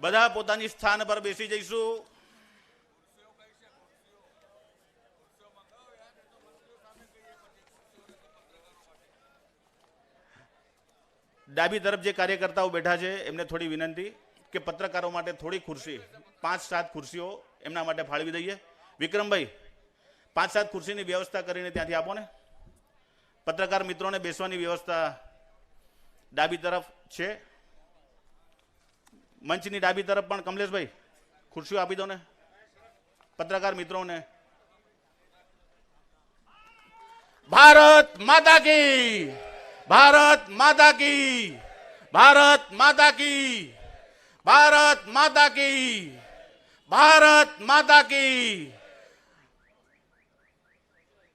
બધા પોતાની સ્થાન પર બેસી જઈશું। ડાબી તરફ જે કાર્યકર્તાઓ બેઠા છે એમને થોડી વિનંતી કે પત્રકારો માટે થોડી ખુરશી 5-7 ખુરશીઓ એમના માટે ફાળવી દઈએ। વિક્રમભાઈ 5-7 ખુરશીની વ્યવસ્થા કરીને ત્યાંથી આપો ને। પત્રકાર મિત્રોને બેસવાની વ્યવસ્થા ડાબી તરફ છે, મંચની ડાબી તરફ પણ કમલેશભાઈ ખુરશીઓ આપી દો ને પત્રકાર મિત્રોને। ભારત માતા કી, ભારત માતા કી, ભારત માતા કી, ભારત માતા કી, ભારત માતા કી।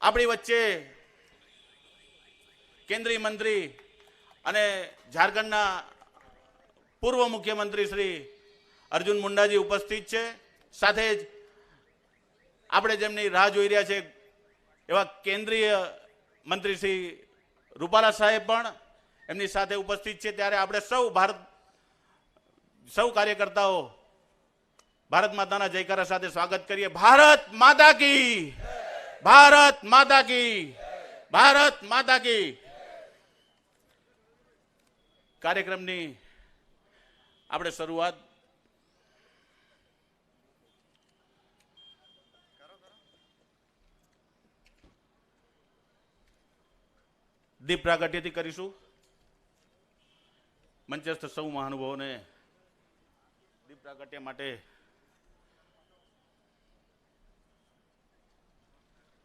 આપણી વચ્ચે કેન્દ્રીય મંત્રી અને ઝારખંડના પૂર્વ મુખ્યમંત્રી શ્રી અર્જુન મુંડાજી ઉપસ્થિત છે। સાથે જ આપણે જેમની રાહ જોઈ રહ્યા છે એવા કેન્દ્રીય મંત્રી શ્રી રૂપાલા સાહેબ પણ એમની સાથે ઉપસ્થિત છે। ત્યારે આપણે સૌ કાર્યકર્તાઓ ભારત માતાના જયકારા સાથે સ્વાગત કરીએ। ભારત માતા કી, ભારત માતા કી, ભારત માતા કી। કાર્યક્રમની આપણે શરૂઆત દીપ પ્રાગટ્યથી કરીશું। મંચસ્થ સૌ મહાનુભાવોને દીપ પ્રાગટ્ય માટે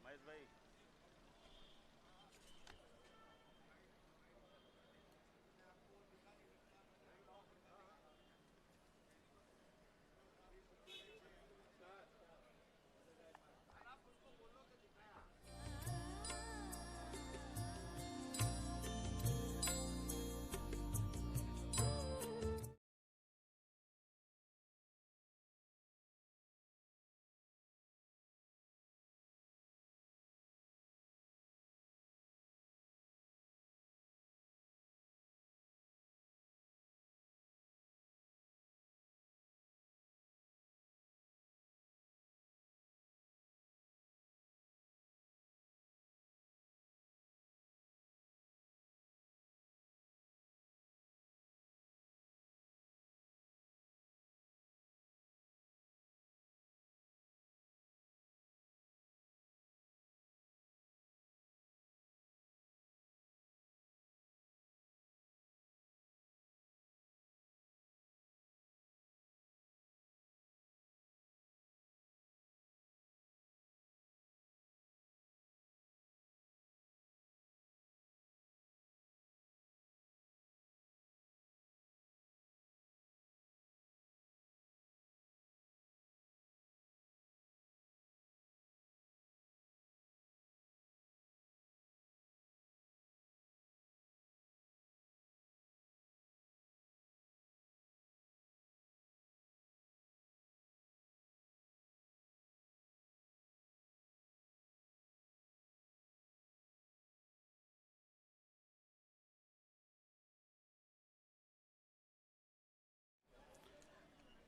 મહેશભાઈ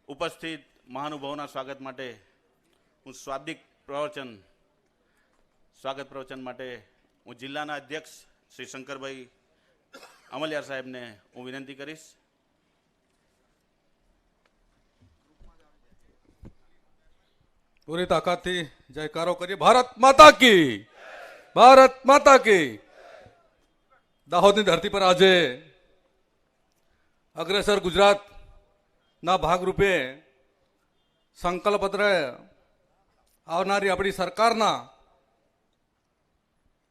ઉપસ્થિત મહાનુભાવોના સ્વાગત માટે હું સ્વાગત પ્રવચન માટે હું જિલ્લાના અધ્યક્ષ શ્રી શંકરભાઈ અમલિયાર સાહેબને હું વિનંતી કરીશ। પૂરી તાકાતથી જયકારો કરીએ। ભારત માતા કી, ભારત માતા કી। દાહોદની ધરતી પર આજે અગ્રેસર ગુજરાત ના ભાગરૂપે સંકલ્પ પત્ર આવનારી આપણી સરકારના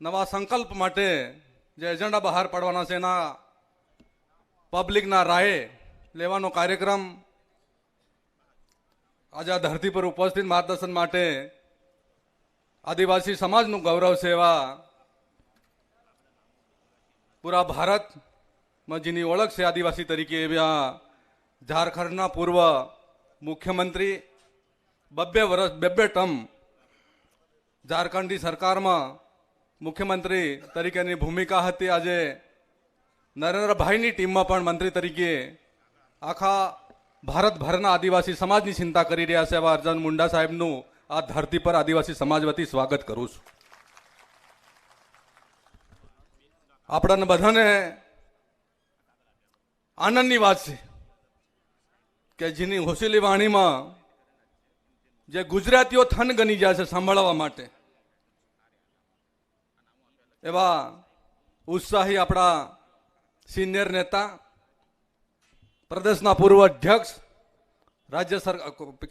નવા સંકલ્પ માટે જે એજન્ડા બહાર પાડવાના છે એના પબ્લિકના રાય લેવાનો કાર્યક્રમ આજે આ ધરતી પર ઉપસ્થિત માર્ગદર્શન માટે આદિવાસી સમાજનું ગૌરવ છે એવા પૂરા ભારતમાં જેની ઓળખ છે આદિવાસી તરીકે એવા ઝારખંડના પૂર્વ મુખ્યમંત્રી 2 વર્ષ 2 ટર્મ ઝારખંડની સરકારમાં મુખ્યમંત્રી તરીકેની ભૂમિકા હતી। આજે નરેન્દ્રભાઈની ટીમમાં પણ મંત્રી તરીકે આખા ભારતભરના આદિવાસી સમાજની ચિંતા કરી રહ્યા છે એવા અર્જુન મુંડા સાહેબનું આ ધરતી પર આદિવાસી સમાજ વતી સ્વાગત કરું છું. આપણાને બધાને આનંદની વાત છે કે જેની હોશીલી વાણીમાં જે ગુજરાતીઓ થન ગની જાય છે સાંભળવા માટે એવા ઉત્સાહી આપણા સિનિયર નેતા, પ્રદેશના પૂર્વ અધ્યક્ષ, રાજ્ય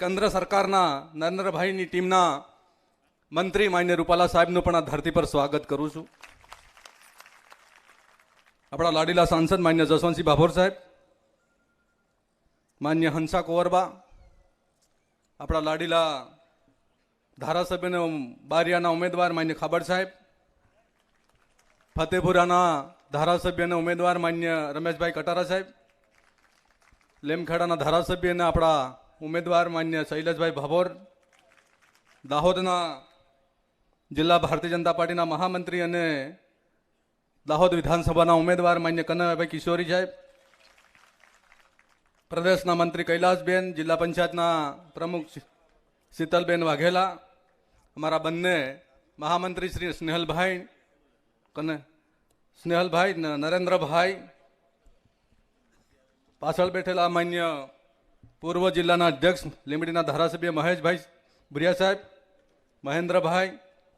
કેન્દ્ર સરકારના નરેન્દ્રભાઈની ટીમના મંત્રી માન્ય રૂપાલા સાહેબનું પણ આ ધરતી પર સ્વાગત કરું છું. આપણા લાડીલા સાંસદ માન્ય જસવંતસિંહ ભાભોર સાહેબ, માન્ય હંસા કુંવરબા, આપણા લાડીલા ધારાસભ્યના બારિયાના ઉમેદવાર માન્ય ખાબડ સાહેબ, ફતેપુરાના ધારાસભ્યના ઉમેદવાર માન્ય રમેશભાઈ કટારા સાહેબ, લેમખેડાના ધારાસભ્ય અને આપણા ઉમેદવાર માન્ય શૈલેષભાઈ ભાભોર, દાહોદના જિલ્લા ભારતીય જનતા પાર્ટીના મહામંત્રી અને દાહોદ વિધાનસભાના ઉમેદવાર માન્ય કનૈયાભાઈ કિશોરી સાહેબ, પ્રદેશના મંત્રી કૈલાસબેન, જિલ્લા પંચાયતના પ્રમુખ શીતલબેન વાઘેલા, અમારા બંને મહામંત્રી શ્રી સ્નેહલભાઈ નરેન્દ્રભાઈ, પાછળ બેઠેલા માન્ય પૂર્વ જિલ્લાના અધ્યક્ષ લીંબડીના ધારાસભ્ય મહેશભાઈ ભુરિયા સાહેબ, મહેન્દ્રભાઈ,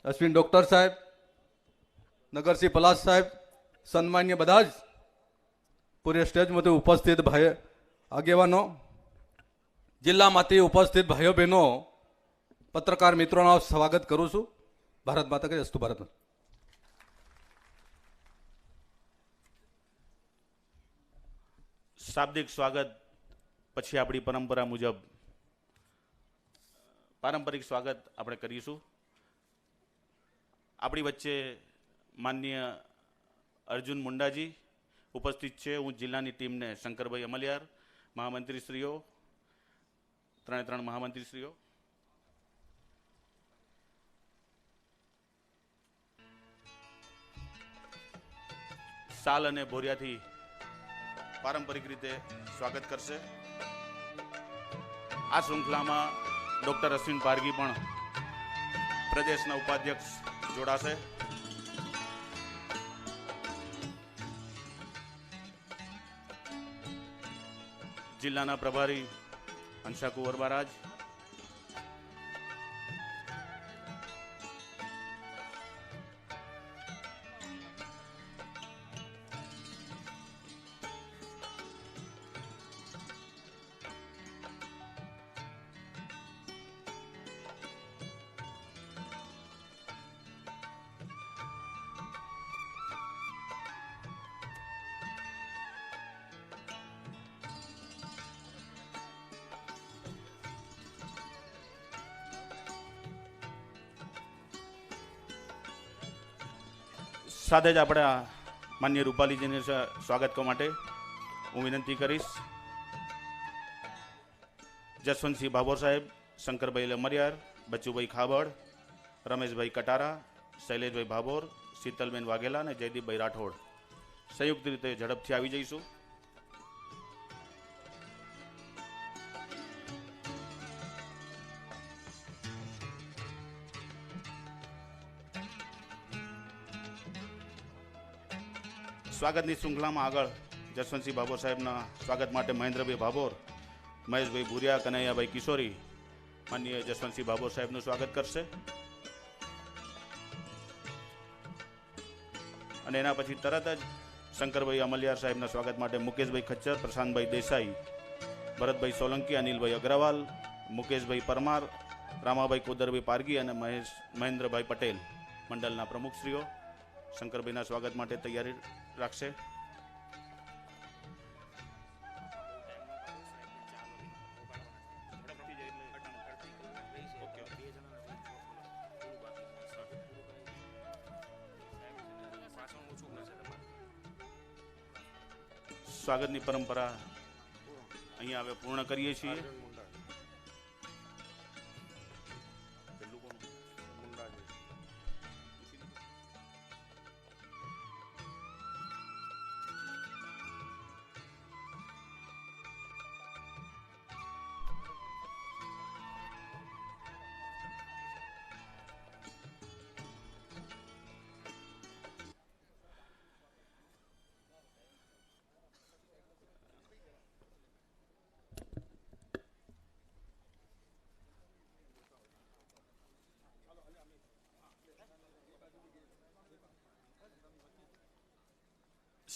અશ્વિન ડોક્ટર સાહેબ, નગરસિંહ પલાસ સાહેબ, સન્માન્ય બધા જ પૂરે સ્ટેજમાંથી ઉપસ્થિત ભાઈ આગેવાનો, જિલ્લામાંથી ઉપસ્થિત ભાઈઓ બહેનો, પત્રકાર મિત્રોનો સ્વાગત કરું છું. ભારત માતા કે અસ્તુ ભારત. શાબ્દિક સ્વાગત પછી આપણી પરંપરા મુજબ પારંપરિક સ્વાગત આપણે કરીશું. આપણી વચ્ચે માનનીય અર્જુન મુંડાજી ઉપસ્થિત છે. હું જિલ્લાની ટીમને શંકરભાઈ અમલિયાર, મહામંત્રીશ્રીઓ, ત્રણ મહામંત્રીશ્રીઓ, સાલ અને ભોરિયાથી પારંપરિક રીતે સ્વાગત કરશે. આ શૃંખલામાં ડોક્ટર અશ્વિન પારગી પણ પ્રદેશના ઉપાધ્યક્ષ જોડાશે. જિલ્લાના પ્રભારી હંસા કુંવરબારાજ, સાથે જ આપણા માન્ય રૂપાલીજીને સ્વાગત કરવા માટે હું વિનંતી કરીશ. જસવંતસિંહ ભાભોર સાહેબ, શંકરભાઈ લમરિયાર, બચુભાઈ ખાબડ, રમેશભાઈ કટારા, શૈલેષભાઈ ભાભોર, શીતલબેન વાઘેલા અને જયદીપભાઈ રાઠોડ સંયુક્ત રીતે ઝડપથી આવી જઈશું. સ્વાગતની શૃંખલામાં આગળ જસવંતસિંહ ભાભોર સાહેબના સ્વાગત માટે મહેન્દ્રભાઈ ભાભોર, મહેશભાઈ ભુરિયા, કનૈયાભાઈ કિશોરી માનનીય જસવંતસિંહ ભાભોર સાહેબનું સ્વાગત કરશે. અને એના પછી તરત જ શંકરભાઈ અમલિયાર સાહેબના સ્વાગત માટે મુકેશભાઈ ખચ્ચર, પ્રશાંતભાઈ દેસાઈ, ભરતભાઈ સોલંકી, અનિલભાઈ અગ્રવાલ, મુકેશભાઈ પરમાર, રામાભાઈ કોદરભાઈ પારગી અને મહેન્દ્રભાઈ પટેલ મંડળના પ્રમુખશ્રીઓ શંકરભાઈના સ્વાગત માટે તૈયારી રાખશે. સ્વાગતની પરંપરા અહીંયા હવે પૂર્ણ કરીએ છીએ.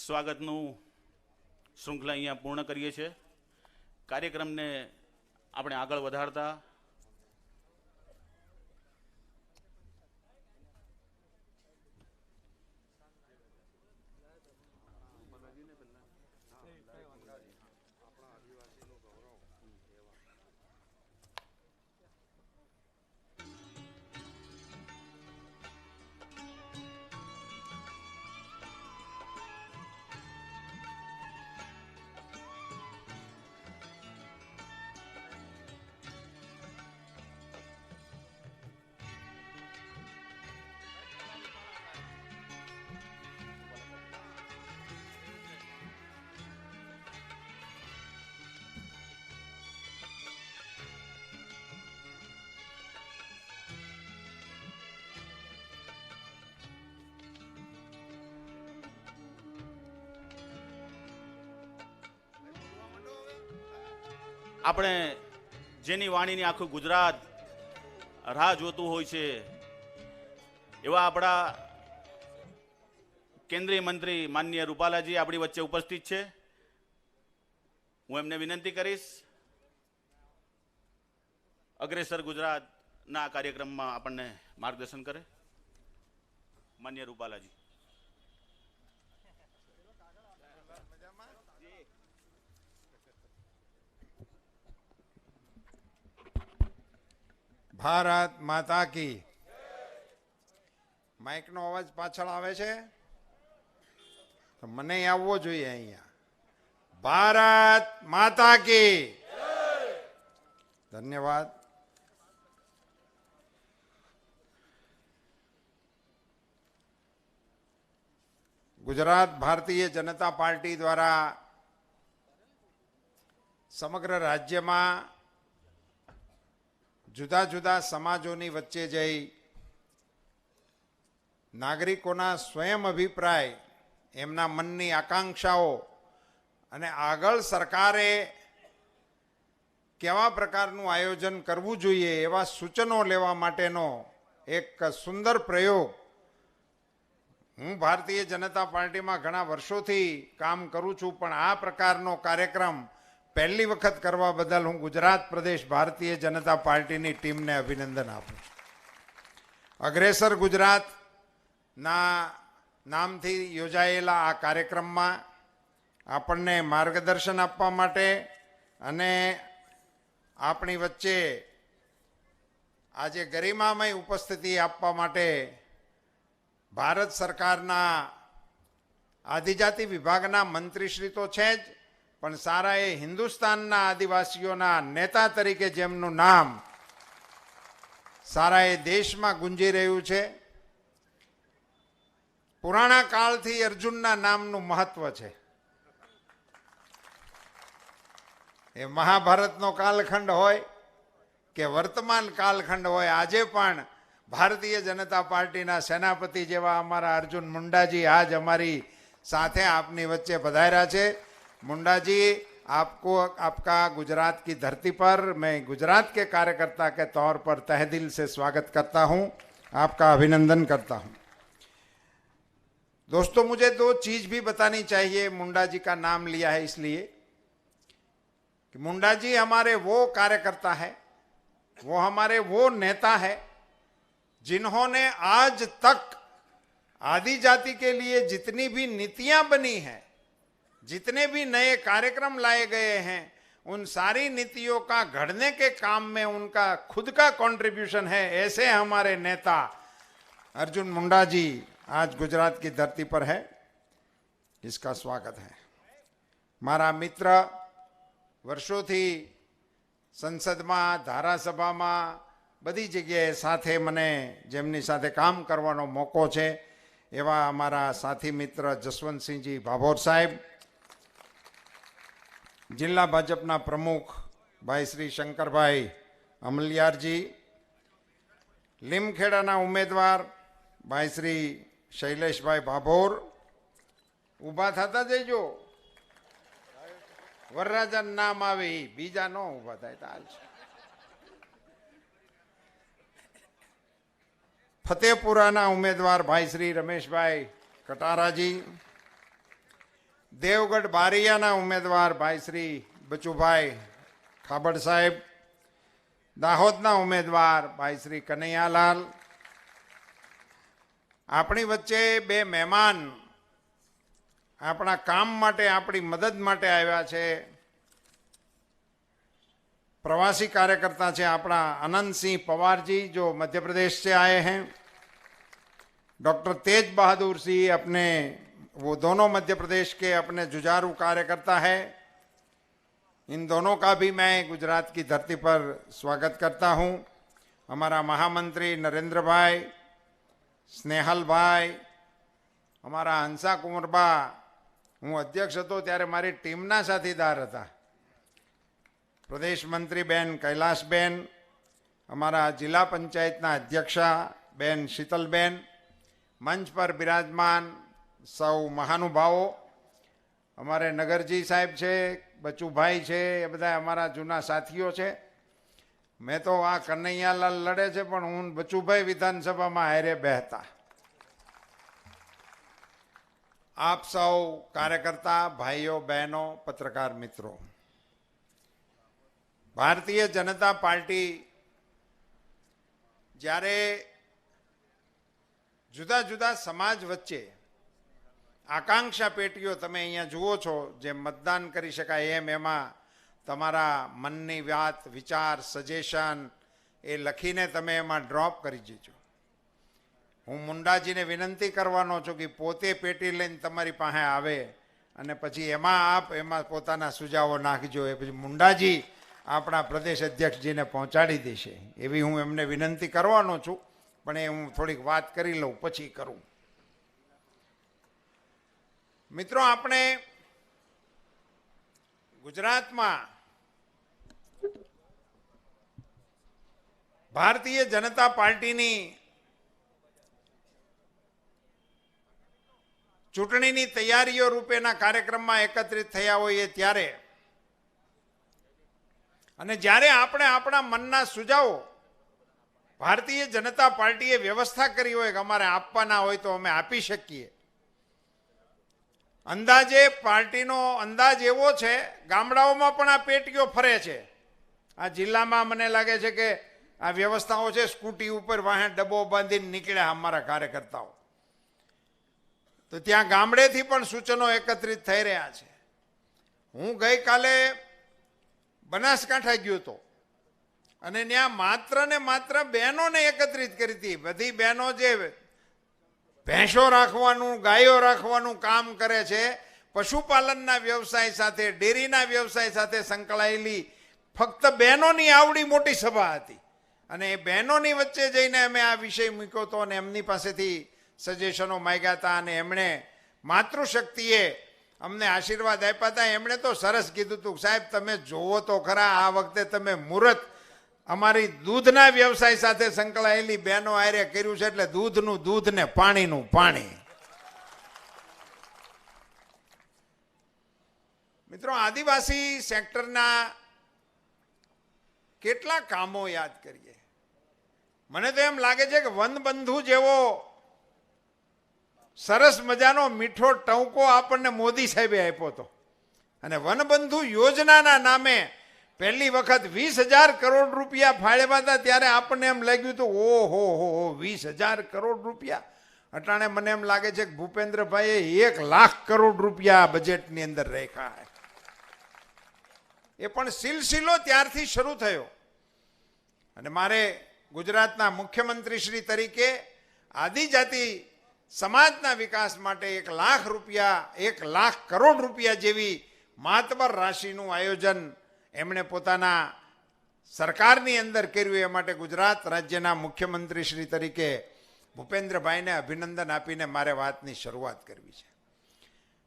સ્વાગતનું શૃંખલા અહીંયા પૂર્ણ કરીએ છીએ. કાર્યક્રમને આપણે આગળ વધારતા આપણે જેની વાણીની આખું ગુજરાત રાહ જોતું હોય છે એવા આપણા કેન્દ્રીય મંત્રી માનનીય રૂપાલાજી આપણી વચ્ચે ઉપસ્થિત છે. હું એમને વિનંતી કરીશ અગ્રેસર ગુજરાતના કાર્યક્રમમાં આપણને માર્ગદર્શન કરે. માનનીય રૂપાલાજી. ભારત માતા કી. માઇકનો અવાજ પાછળ આવે છે તો મને આવવો જોઈએ અહીંયા. ભારત માતા કી. ધન્યવાદ. ગુજરાત ભારતીય જનતા પાર્ટી દ્વારા સમગ્ર રાજ્યમાં જુદા જુદા સમાજોની વચ્ચે જઈ નાગરિકોના સ્વયં અભિપ્રાય, એમના મનની આકાંક્ષાઓ અને આગળ સરકારે કેવા પ્રકારનું આયોજન કરવું જોઈએ એવા સૂચનો લેવા માટેનો એક સુંદર પ્રયોગ. હું ભારતીય જનતા પાર્ટીમાં ઘણા વર્ષોથી કામ કરું છું, પણ આ પ્રકારનો કાર્યક્રમ પહેલી વખત કરવા બદલ હું ગુજરાત પ્રદેશ ભારતીય જનતા પાર્ટીની ટીમને અભિનંદન આપું છું. અગ્રેસર ગુજરાતના નામથી યોજાયેલા આ કાર્યક્રમમાં આપણને માર્ગદર્શન આપવા માટે અને આપણી વચ્ચે આજે ગરિમામય ઉપસ્થિતિ આપવા માટે ભારત સરકારના આદિજાતિ વિભાગના મંત્રીશ્રી તો છે જ, પણ સારા એ હિન્દુસ્તાનના આદિવાસીઓના નેતા તરીકે જેમનું નામ સારા એ દેશમાં ગુંજી રહ્યું છે. પુરાણા કાળથી અર્જુનના નામનું મહત્વ છે. એ મહાભારતનો કાલખંડ હોય કે વર્તમાન કાલખંડ હોય, આજે પણ ભારતીય જનતા પાર્ટીના સેનાપતિ જેવા અમારા અર્જુન મુંડાજી આજ અમારી સાથે આપની વચ્ચે પધાર્યા છે. मुंडा जी, आपको आपका गुजरात की धरती पर मैं गुजरात के कार्यकर्ता के तौर पर तहे दिल से स्वागत करता हूं, आपका अभिनंदन करता हूं. दोस्तों, मुझे दो चीज भी बतानी चाहिए. मुंडा जी का नाम लिया है इसलिए कि मुंडा जी हमारे वो कार्यकर्ता है, वो हमारे वो नेता है जिन्होंने आज तक आदिजाति के लिए जितनी भी नीतियां बनी हैं, जितने भी नए कार्यक्रम लाए गए हैं, उन सारी नीतियों का घड़ने के काम में उनका खुद का कंट्रीब्यूशन है. ऐसे हमारे नेता अर्जुन मुंडा जी आज गुजरात की धरती पर है, इसका स्वागत है. मारा मित्र वर्षोथी संसदમાં, ધારાસભામાં બધી જગ્યાએ સાથે મને જેમની સાથે કામ કરવાનો મોકો છે એવા અમારા સાથી મિત્ર જસવંતસિંહજી ભાભોર સાહેબ, જિલ્લા ભાજપના પ્રમુખ ભાઈ શ્રી શંકરભાઈ અમલિયારજી, લીમખેડાના ઉમેદવાર ભાઈ શ્રી શૈલેષભાઈ ભાભોર, ઊભા થતા જઈજો, વરરાજાનું નામ આવે એ બીજા ન ઊભા થાય તો હાલ છે. ફતેપુરાના ઉમેદવાર ભાઈ શ્રી રમેશભાઈ કટારાજી, દેવગઢ બારિયાના ઉમેદવાર ભાઈ શ્રી બચુભાઈ ખાબડ સાહેબ, દાહોદના ઉમેદવાર ભાઈ શ્રી કનૈયાલાલ, આપણી વચ્ચે બે મહેમાન આપણા કામ માટે, આપણી મદદ માટે આવ્યા છે, प्रवासी कार्यकर्ता છે આપણા आनंद सिंह पवार जी जो मध्य प्रदेश से आए हैं, डॉक्टर तेज बहादुर सिंह अपने वो दोनों मध्य प्रदेश के अपने जुझारू कार्यकर्ता है। इन दोनों का भी मैं गुजरात की धरती पर स्वागत करता हूं। हमारा महामंत्री नरेंद्र भाई, स्नेहल भाई, हमारा हंसा कुंवरबा, हूँ अध्यक्ष હતો ત્યારે મારી ટીમના સાથીદાર હતા, प्रदेश मंत्री बेन कैलाश बेन, हमारा जिला पंचायतना अध्यक्षा बेन शीतल बेन, मंच पर विराजमान सौ महानुभावों, हमारे नगरजी साहेब है, बचूभाई है, ये बधा हमारा जूना साथीओ है। मैं तो आ कन्हैयालाल लड़े छे पण हूँ बचूभाई विधानसभा में हारे बहता। आप सौ कार्यकर्ता भाइयों बहनों पत्रकार मित्रों, भारतीय जनता पार्टी જ્યારે જુદા જુદા સમાજ વચ્ચે આકાંક્ષા પેટીઓ તમે અહીંયા જુઓ છો, જે મતદાન કરી શકાય એમાં તમારા મનની વાત, વિચાર, સજેશન એ લખીને તમે એમાં ડ્રોપ કરી દેજો। હું મુંડાજીને વિનંતી કરવાનો છું કે પોતે પેટી લઈને તમારી પાસે આવે અને પછી એમાં આપ એમાં પોતાના સુઝાવો નાખજો, એ પછી મુંડાજી આપણા પ્રદેશ અધ્યક્ષજીને પહોંચાડી દેશે એવી હું એમને વિનંતી કરવાનો છું। પણ એ હું થોડીક વાત કરી લઉં પછી કરું। મિત્રો, આપણે ગુજરાતમાં ભારતીય જનતા પાર્ટીની ચૂંટણીની તૈયારીઓ રૂપેના કાર્યક્રમમાં એકત્રિત થયા હોઈએ ત્યારે અને જ્યારે આપણે આપણા મનના સુઝાવો ભારતીય જનતા પાર્ટીએ વ્યવસ્થા કરી હોય કે અમારે આપવાના હોય તો અમે આપી શકીએ। અંદાજે પાર્ટીનો અંદાજ એવો છે, ગામડાઓમાં પણ આ પેટીઓ ફરે છે। આ જિલ્લામાં મને લાગે છે કે આ વ્યવસ્થાઓ છે, સ્કૂટી ઉપર વાહે ડબ્બો બાંધીને નીકળ્યા અમારા કાર્યકર્તાઓ, તો ત્યાં ગામડેથી પણ સૂચનો એકત્રિત થઈ રહ્યા છે। હું ગઈકાલે બનાસકાંઠા ગયો હતો અને ત્યાં માત્ર ને માત્ર બહેનોને એકત્રિત કરી હતી। બધી બહેનો જે ભેંસો રાખવાનું, ગાયો રાખવાનું કામ કરે છે, પશુપાલનના વ્યવસાય સાથે, ડેરીના વ્યવસાય સાથે સંકળાયેલી ફક્ત બહેનોની આવડી મોટી સભા હતી અને એ બહેનોની વચ્ચે જઈને અમે આ વિષય મૂક્યો હતો અને એમની પાસેથી સજેશનો માંગ્યા હતા અને એમણે માતૃશક્તિએ અમને આશીર્વાદ આપ્યા હતા। એમણે તો સરસ કીધું હતું, સાહેબ તમે જોવો તો ખરા, આ વખતે તમે મુહૂર્ત અમારી દૂધના વ્યવસાય સાથે સંકળાયેલી બહેનો આરે કર્યું છે, એટલે દૂધનું દૂધ ને પાણીનું પાણી। મિત્રો, આદિવાસી સેક્ટરના કેટલા કામો યાદ કરીએ, મને તો એમ લાગે છે કે વનબંધુ જેવો સરસ મજાનો મીઠો ટંકો આપણને મોદી સાહેબે આપ્યો હતો અને વનબંધુ યોજનાના નામે પહેલી વખત 20,000 કરોડ રૂપિયા ફાળવ્યા હતા ત્યારે આપણને એમ લાગ્યું હતું ઓહો હો 20,000 કરોડ રૂપિયા। અટાણે મને એમ લાગે છે કે ભૂપેન્દ્રભાઈએ 1 લાખ કરોડ રૂપિયા બજેટની અંદર રાખ્યા। એ પણ સિલસિલો ત્યારથી શરૂ થયો અને મારે ગુજરાતના મુખ્યમંત્રીશ્રી તરીકે આદિજાતિ સમાજના વિકાસ માટે 1 લાખ રૂપિયા, 1 લાખ કરોડ રૂપિયા જેવી માતબર રાશિનું આયોજન એમણે પોતાના સરકારની અંદર કર્યું। એ માટે ગુજરાત રાજ્યના મુખ્યમંત્રીશ્રી તરીકે ભૂપેન્દ્રભાઈને અભિનંદન આપીને મારે વાતની શરૂઆત કરવી છે।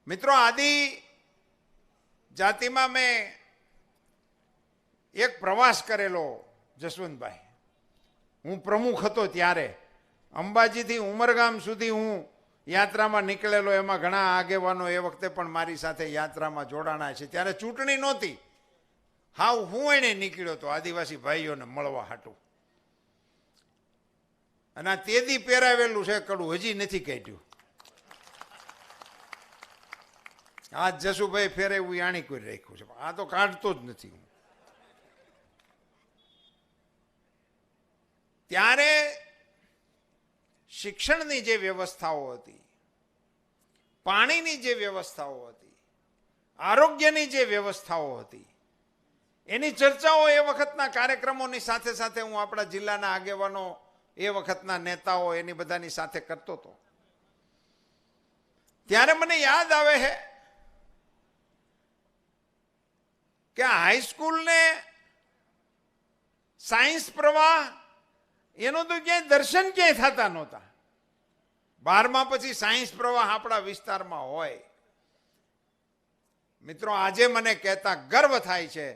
મિત્રો, આદિ જાતિમાં મેં એક પ્રવાસ કરેલો જસવંતભાઈ, હું પ્રમુખ હતો ત્યારે અંબાજીથી ઉમરગામ સુધી હું યાત્રામાં નીકળેલો। એમાં ઘણા આગેવાનો એ વખતે પણ મારી સાથે યાત્રામાં જોડાણા છે। ત્યારે ચૂંટણી નહોતી, હાવ હું એને નીકળ્યો હતો આદિવાસી ભાઈઓને મળવા હાટું અને આ તેદી પહેરાવેલું છે કડું હજી નથી કાઢ્યું। આ જસુભાઈ ફેર એવું યાણી કોઈ રાખ્યું છે, આ તો કાઢતો જ નથી હું. ત્યારે શિક્ષણની જે વ્યવસ્થાઓ હતી, પાણીની જે વ્યવસ્થાઓ હતી, આરોગ્યની જે વ્યવસ્થાઓ હતી, એની ચર્ચાઓ એ વખતના કાર્યક્રમોની સાથે સાથે હું આપણા જિલ્લાના આગેવાનો, એ વખતના નેતાઓ, એની બધાની સાથે કરતો હતો. ત્યારે મને યાદ આવે છે કે હાઈસ્કૂલને સાયન્સ પ્રવાહ એનો તો ક્યાંય દર્શન ક્યાંય થતા નહોતા. 12મા પછી સાયન્સ પ્રવાહ આપણા વિસ્તારમાં હોય. મિત્રો, આજે મને કહેતા ગર્વ થાય છે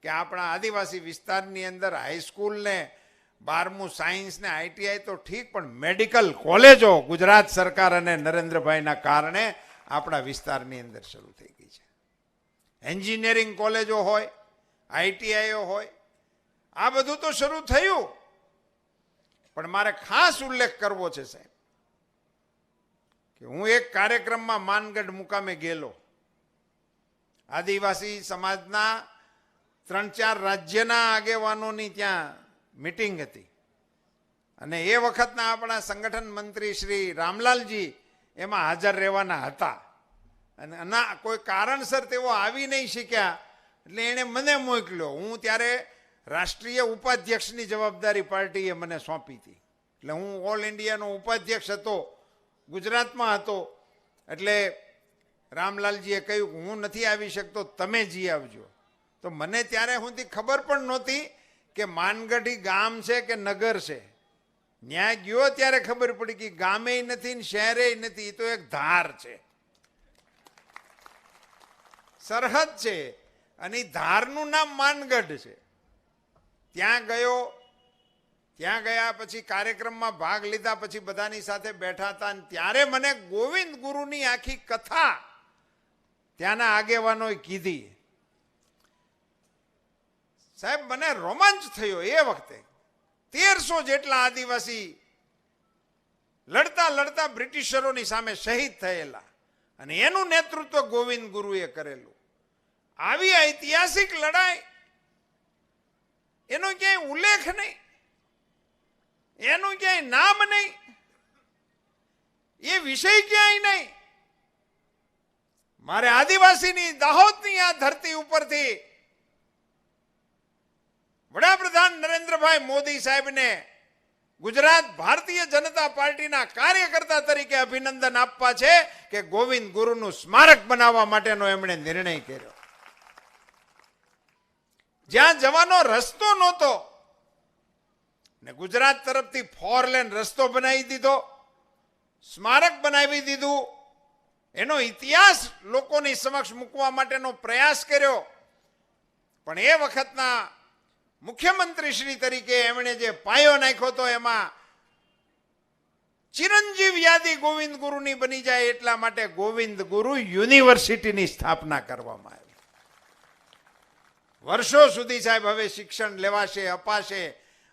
કે આપણા આદિવાસી વિસ્તારની અંદર હાઈસ્કૂલને 12મું સાયન્સ ને ITI તો ઠીક, પણ મેડિકલ કોલેજો ગુજરાત સરકાર અને નરેન્દ્રભાઈના કારણે આપણા વિસ્તારની અંદર શરૂ થઈ ગઈ છે. એન્જિનિયરિંગ કોલેજો હોય, ITIઓ હોય, આ બધું તો શરૂ થયું. પણ મારે ખાસ ઉલ્લેખ કરવો છે સાહેબ કે હું એક કાર્યક્રમમાં માનગઢ મુકામે ગયેલો. આદિવાસી સમાજના 3-4 રાજ્યના આગેવાનોની ત્યાં મીટિંગ હતી અને એ વખતના આપણા સંગઠન મંત્રી શ્રી રામલાલજી એમાં હાજર રહેવાના હતા અને કોઈ કારણસર તેઓ આવી નહીં શક્યા એટલે એણે મને મોકલ્યો. હું ત્યારે રાષ્ટ્રીય ઉપાધ્યક્ષની જવાબદારી પાર્ટીએ મને સોંપી હતી, એટલે હું ઓલ ઇન્ડિયાનો ઉપાધ્યક્ષ હતો, ગુજરાતમાં હતો. એટલે રામલાલજીએ કહ્યું કે હું નથી આવી શકતો, તમે જી આવજો. તો મને ત્યારે સુધી ખબર પણ નહોતી કે માનગઢી ગામ છે કે નગર છે. ન્યાય ગયો ત્યારે ખબર પડી કે ગામે નથી ને શહેરે નથી, એ તો એક ધાર છે, સરહદ છે, અને ધારનું નામ માનગઢ છે. ત્યાં ગયો. ત્યાં ગયા પછી કાર્યક્રમમાં ભાગ લીધા, પછી બધાની સાથે બેઠા હતા અને ત્યારે મને ગોવિંદ ગુરુની આખી કથા ત્યાંના આગેવાનોએ કીધી. સાહેબ, મને રોમાંચ થયો. એ વખતે 1300 જેટલા આદિવાસી લડતા લડતા બ્રિટિશરોની સામે શહીદ થયેલા અને એનું નેતૃત્વ ગોવિંદ ગુરુએ કરેલું. આવી ઐતિહાસિક લડાઈ, એનો ક્યાંય ઉલ્લેખ નહીં, એનું ક્યાંય નામ નહીં, એ વિષય ક્યાંય નહીં. મારે આદિવાસીની દાહોદની આ ધરતી ઉપરથી વડાપ્રધાન નરેન્દ્રભાઈ મોદી સાહેબને ગુજરાત ભારતીય જનતા પાર્ટીના કાર્યકર્તા તરીકે અભિનંદન આપવા છે કે ગોવિંદ ગુરુનું સ્મારક બનાવવા માટેનો એમણે નિર્ણય કર્યો. જ્યાં જવાનો રસ્તો નહોતો ને ગુજરાત તરફથી 4 લેન રસ્તો બનાવી દીધો, સ્મારક બનાવી દીધું, એનો ઇતિહાસ લોકોની સમક્ષ મૂકવા માટેનો પ્રયાસ કર્યો. પણ એ વખતના મુખ્યમંત્રી શ્રી તરીકે એમણે જે પાયો નાખ્યો હતો એમાં ચિરંજીવ યાદી ગોવિંદ ગુરુની બની જાય એટલા માટે ગોવિંદ ગુરુ યુનિવર્સિટીની સ્થાપના કરવામાં આવી. વર્ષો સુધી સાહેબ હવે શિક્ષણ લેવાશે, અપાશે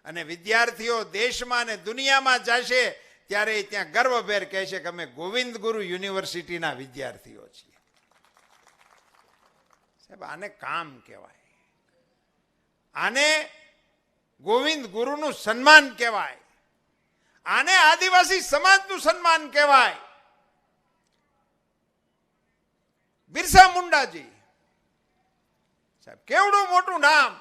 અને વિદ્યાર્થીઓ દેશમાં અને દુનિયામાં જશે ત્યારે ત્યાં ગર્વભેર કહે છે કે અમે ગોવિંદ ગુરુ યુનિવર્સિટીના વિદ્યાર્થીઓ છીએ. સાહેબ, આને કામ કહેવાય, આને ગોવિંદ ગુરુનું સન્માન કહેવાય, આને આદિવાસી સમાજનું સન્માન કહેવાય. બિરસા મુંડાજી સાહેબ, કેવડું મોટું નામ.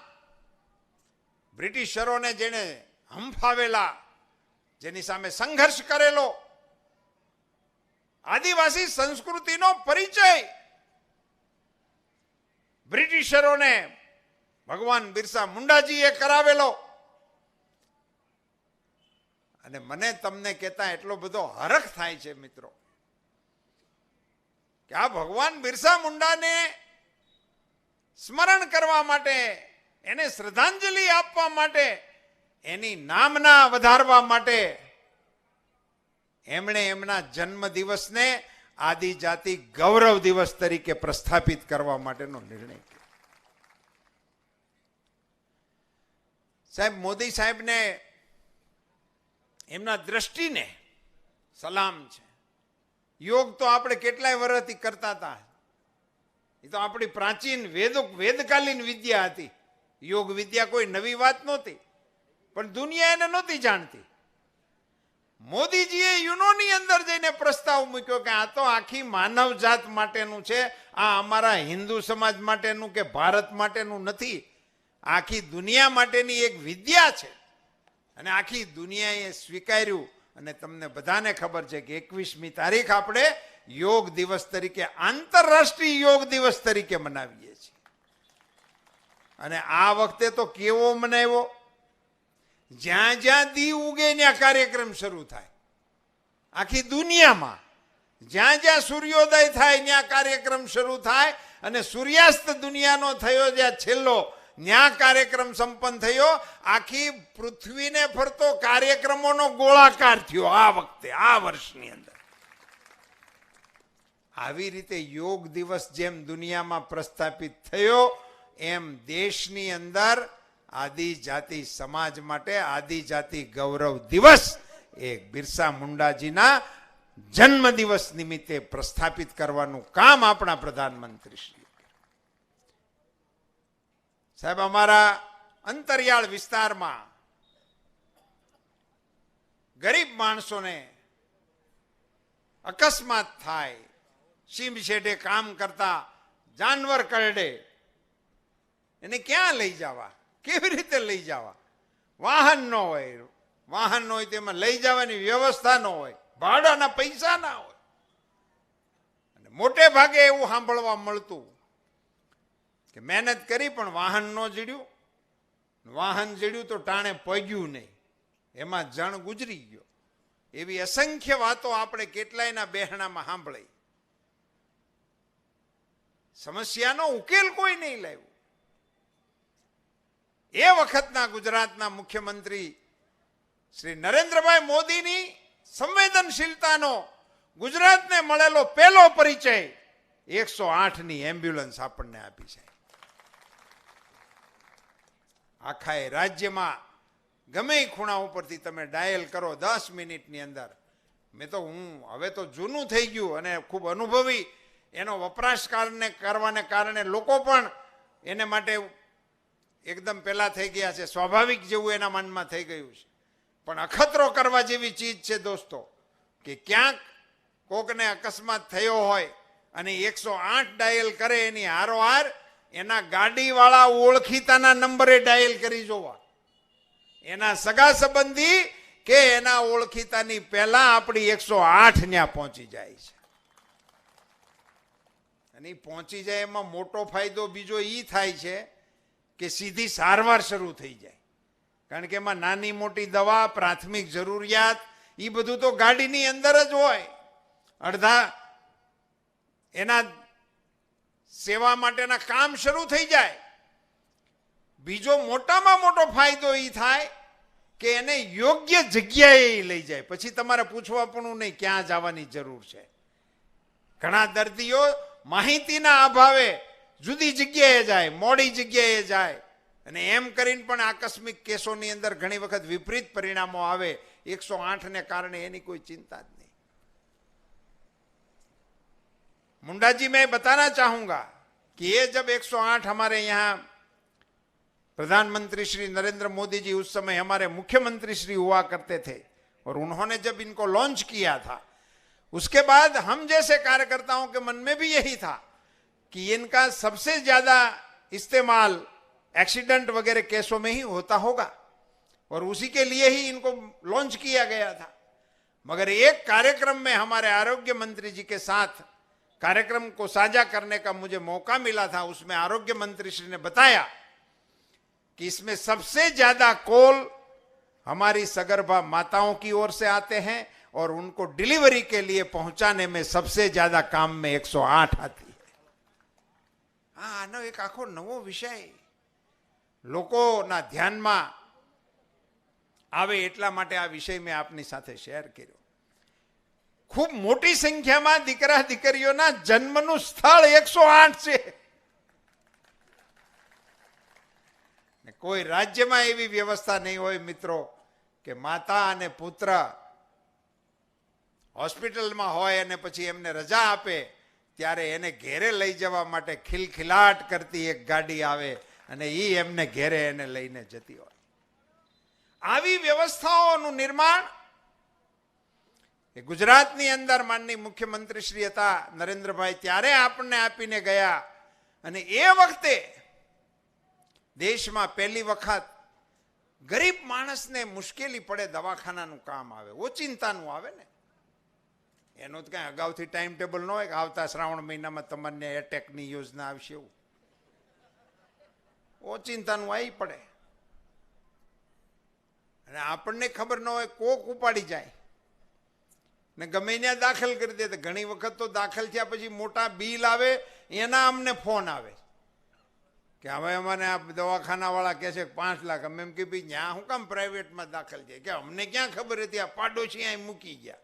બ્રિટિશરોને જેને હંફાવેલા, જેની સામે સંઘર્ષ કરેલો, આદિવાસી સંસ્કૃતિનો પરિચય બ્રિટિશરોને ભગવાન બિરસા મુંડાજીએ કરાવેલો. અને મને તમને કહેતા એટલો બધો હરખ થાય છે મિત્રો કે આ ભગવાન બિરસા મુંડાને સ્મરણ કરવા માટે, એને શ્રદ્ધાંજલિ આપવા માટે, એની નામના વધારવા માટે એમણે એમના જન્મ દિવસને આદિજાતિ ગૌરવ દિવસ તરીકે પ્રસ્થાપિત કરવા માટેનો નિર્ણય કર્યો. સાહેબ, મોદી સાહેબને એમના દ્રષ્ટિને સલામ છે. યોગ તો આપણે કેટલાય વર્ષથી કરતા હતા, એ તો આપણી પ્રાચીન વેદકાલીન વિદ્યા હતી. યોગ વિદ્યા કોઈ નવી વાત નહોતી, પણ દુનિયા એને નહોતી જાણતી. મોદીજીએ યુનોની અંદર જઈને પ્રસ્તાવ મૂક્યો કે આ તો આખી માનવ જાત માટેનું છે, આ અમારા હિન્દુ સમાજ માટેનું કે ભારત માટેનું નથી, આખી દુનિયા માટેની એક વિદ્યા છે. અને આખી દુનિયાએ સ્વીકાર્યું. અને તમને બધાને ખબર છે કે 21મી તારીખ આપણે યોગ દિવસ તરીકે, આંતરરાષ્ટ્રીય યોગ દિવસ તરીકે મનાવીએ છીએ. અને આ વખતે તો કેવો મનાવ્યો, જ્યાં જ્યાં દી ઉગે ત્યાં કાર્યક્રમ શરૂ થાય. આખી દુનિયામાં જ્યાં જ્યાં સૂર્યોદય થાય ત્યાં કાર્યક્રમ શરૂ થાય, અને સૂર્યાસ્ત દુનિયાનો થયો જ્યાં છેલ્લો ત્યાં કાર્યક્રમ સંપન્ન થયો. આખી પૃથ્વીને ફરતો કાર્યક્રમોનો ગોળાકાર થયો આ વખતે, આ વર્ષની અંદર. આવી રીતે યોગ દિવસ જેમ દુનિયામાં પ્રસ્થાપિત થયો, એમ દેશની અંદર આદિજાતિ સમાજ માટે આદિજાતિ ગૌરવ દિવસ એ બિરસા મુંડાજીના જન્મ દિવસ નિમિત્તે પ્રસ્થાપિત કરવાનું કામ આપણા પ્રધાનમંત્રી શ્રી. સાહેબ, અમારા અંતરિયાળ વિસ્તારમાં ગરીબ માણસોને અકસ્માત થાય, સીમ શેઢે કામ કરતા જાનવર કરડે, એને ક્યાં લઈ જવા, કેવી રીતે લઈ જવા? વાહન ન હોય, વાહન ન હોય તેમાં લઈ જવાની વ્યવસ્થા ન હોય, ભાડાના પૈસા ના હોય. અને મોટે ભાગે એવું સાંભળવા મળતું કે મહેનત કરી પણ વાહન ન જડ્યું, વાહન જડ્યું તો ટાણે પગ્યું નહીં, એમાં જણ ગુજરી ગયો. એવી અસંખ્ય વાતો આપણે કેટલાયના બહેણામાં સાંભળી. સમસ્યાનો ઉકેલ કોઈ નહીં લાવ્યો. એ વખતના ગુજરાતના મુખ્યમંત્રી શ્રી નરેન્દ્રભાઈ મોદીની સંવેદનશીલતાનો ગુજરાતને મળેલો પહેલો પરિચય 108ની એમ્બ્યુલન્સ આપણને આપી છે. આખા રાજ્યમાં ગમે એ ખૂણા ઉપરથી તમે ડાયલ કરો 10 મિનિટની અંદર. હું હવે તો જૂનું થઈ ગયું અને ખૂબ અનુભવી એનો વપરાશ કરવાને કારણે લોકો પણ એને માટે એકદમ પેલા થઈ ગયા છે, સ્વાભાવિક જેવું એના મનમાં થઈ ગયું છે. પણ અખતરો કરવા જેવી ચીજ છે દોસ્તો, કે ક્યાંક કોકને અકસ્માત થયો હોય અને 108 ડાયલ કરે, એની હારોહાર એના ગાડીવાળા ઓળખીતાના નંબરે ડાયલ કરી જોવા. એના સગા સંબંધી કે એના ઓળખીતાની પહેલા આપણી 108 ત્યાં પહોંચી જાય છે. અને પહોંચી જાય એમાં મોટો ફાયદો બીજો એ થાય છે કે સીધી સારવાર શરૂ થઈ જાય. કારણ કે એમાં નાની મોટી દવા, પ્રાથમિક જરૂરિયાત, એ બધું તો ગાડીની અંદર જ હોય. અડધા એના સેવા માટેના કામ શરૂ થઈ જાય. બીજો મોટામાં મોટો ફાયદો એ થાય કે એને યોગ્ય જગ્યાએ લઈ જાય. પછી તમારે પૂછવા પણ નહીં ક્યાં જવાની જરૂર છે. ઘણા દર્દીઓ માહિતીના અભાવે જુદી જગ્યાએ જાય, મોડી જગ્યાએ જાય, અને એમ કરીને પણ આકસ્મિક કેસોની અંદર ઘણી વખત વિપરીત પરિણામો આવે. 108ને કારણે એની કોઈ ચિંતા જ नहीं। मुंडा जी, मैं बताना चाहूंगा कि ये जब 108 हमारे यहाँ प्रधानमंत्री श्री नरेंद्र मोदी जी उस समय हमारे मुख्यमंत्री श्री हुआ करते थे, और उन्होंने जब इनको लॉन्च किया था, उसके बाद हम जैसे कार्यकर्ताओं के मन में भी यही था कि इनका सबसे ज्यादा इस्तेमाल एक्सीडेंट वगैरह केसों में ही होता होगा, और उसी के लिए ही इनको लॉन्च किया गया था। मगर एक कार्यक्रम में हमारे आरोग्य मंत्री जी के साथ कार्यक्रम को साझा करने का मुझे मौका मिला था। उसमें आरोग्य मंत्री श्री ने बताया कि इसमें सबसे ज्यादा कॉल हमारी सगर्भा माताओं की ओर से आते हैं, और उनको डिलीवरी के लिए पहुंचाने में सबसे ज्यादा काम में 108 आती है। आनो एक आखो नवो विषय लोकोना ध्यानमा आवे એટલા માટે આ વિષય મેં આપની સાથે શેર કર્યો। ખૂબ મોટી સંખ્યામાં દીકરા દીકરીઓના જન્મનું સ્થળ 108 છે। કોઈ રાજ્યમાં એવી વ્યવસ્થા નહીં હોય મિત્રો કે માતા અને પુત્ર હોસ્પિટલમાં હોય અને પછી એમને રજા આપે ત્યારે એને ઘેરે લઈ જવા માટે ખિલખિલાટ કરતી એક ગાડી આવે અને એ એમને ઘેરે એને લઈને જતી હોય. આવી વ્યવસ્થાઓનું નિર્માણ એ ગુજરાતની અંદર માનનીય મુખ્યમંત્રી શ્રી હતા નરેન્દ્રભાઈ ત્યારે આપણને આપીને ગયા. અને એ વખતે દેશમાં પહેલી વખત ગરીબ માણસને મુશ્કેલી પડે દવાખાનાનું કામ આવે, ઓચિંતાનું આવે ને, એનું તો કાંઈ અગાઉથી ટાઈમ ટેબલ ન હોય કે આવતા શ્રાવણ મહિનામાં તમને એટેકની યોજના આવશે, એવું ઓચિંતાનું આવી પડે. અને આપણને ખબર ન હોય, કોક ઉપાડી જાય ને ગમે ત્યાં દાખલ કરી દે. તો ઘણી વખત તો દાખલ થયા પછી મોટા બિલ આવે, એના અમને ફોન આવે કે હવે અમારે આ દવાખાના વાળા કહે છે 5 લાખ. અમે એમ કે ભાઈ ત્યાં શું કામ પ્રાઇવેટમાં દાખલ છે? કે અમને ક્યાં ખબર હતી, આ પાડોશી અહીં મૂકી ગયા.